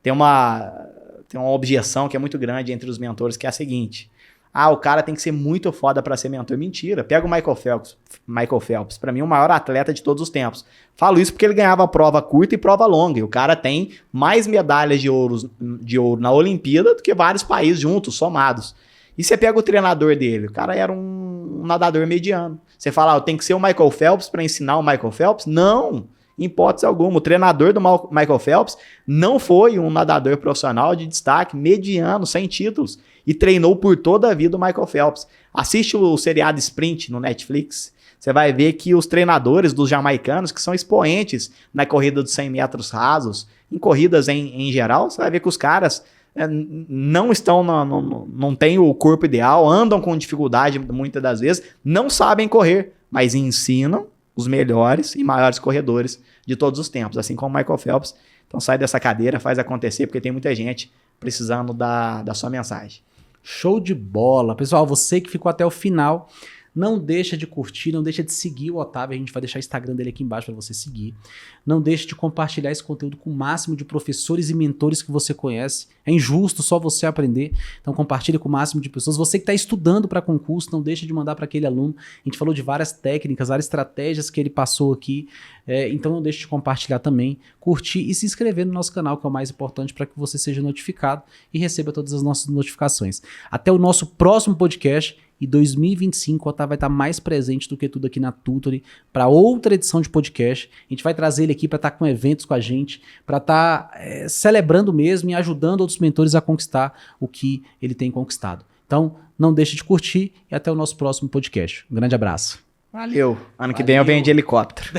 Tem uma objeção que é muito grande entre os mentores, que é a seguinte: o cara tem que ser muito foda para ser mentor. Mentira. Pega o Michael Phelps. Michael Phelps, para mim, o maior atleta de todos os tempos. Falo isso porque ele ganhava prova curta e prova longa. E o cara tem mais medalhas de ouro na Olimpíada do que vários países juntos, somados. E você pega o treinador dele. O cara era um nadador mediano. Você fala, eu tenho que ser o Michael Phelps para ensinar o Michael Phelps? Não. Em hipótese alguma. O treinador do Michael Phelps não foi um nadador profissional de destaque, mediano, sem títulos. E treinou por toda a vida o Michael Phelps. Assiste o seriado Sprint no Netflix. Você vai ver que os treinadores dos jamaicanos, que são expoentes na corrida dos 100 metros rasos, em corridas em geral, você vai ver que os caras não estão, não têm o corpo ideal, andam com dificuldade muitas das vezes, não sabem correr, mas ensinam os melhores e maiores corredores de todos os tempos, assim como o Michael Phelps. Então sai dessa cadeira, faz acontecer, porque tem muita gente precisando da sua mensagem. Show de bola. Pessoal, você que ficou até o final, não deixa de curtir, não deixa de seguir o Otávio, a gente vai deixar o Instagram dele aqui embaixo para você seguir. Não deixe de compartilhar esse conteúdo com o máximo de professores e mentores que você conhece. É injusto só você aprender, então compartilhe com o máximo de pessoas. Você que está estudando para concurso, não deixe de mandar para aquele aluno. A gente falou de várias técnicas, várias estratégias que ele passou aqui, então não deixe de compartilhar também, curtir e se inscrever no nosso canal, que é o mais importante para que você seja notificado e receba todas as nossas notificações. Até o nosso próximo podcast. E 2025 o Otávio vai estar mais presente do que tudo aqui na Tutory para outra edição de podcast. A gente vai trazer ele aqui para estar com eventos com a gente, para estar celebrando mesmo e ajudando outros mentores a conquistar o que ele tem conquistado. Então, não deixe de curtir e até o nosso próximo podcast. Um grande abraço. Valeu. Ano que vem eu venho de helicóptero.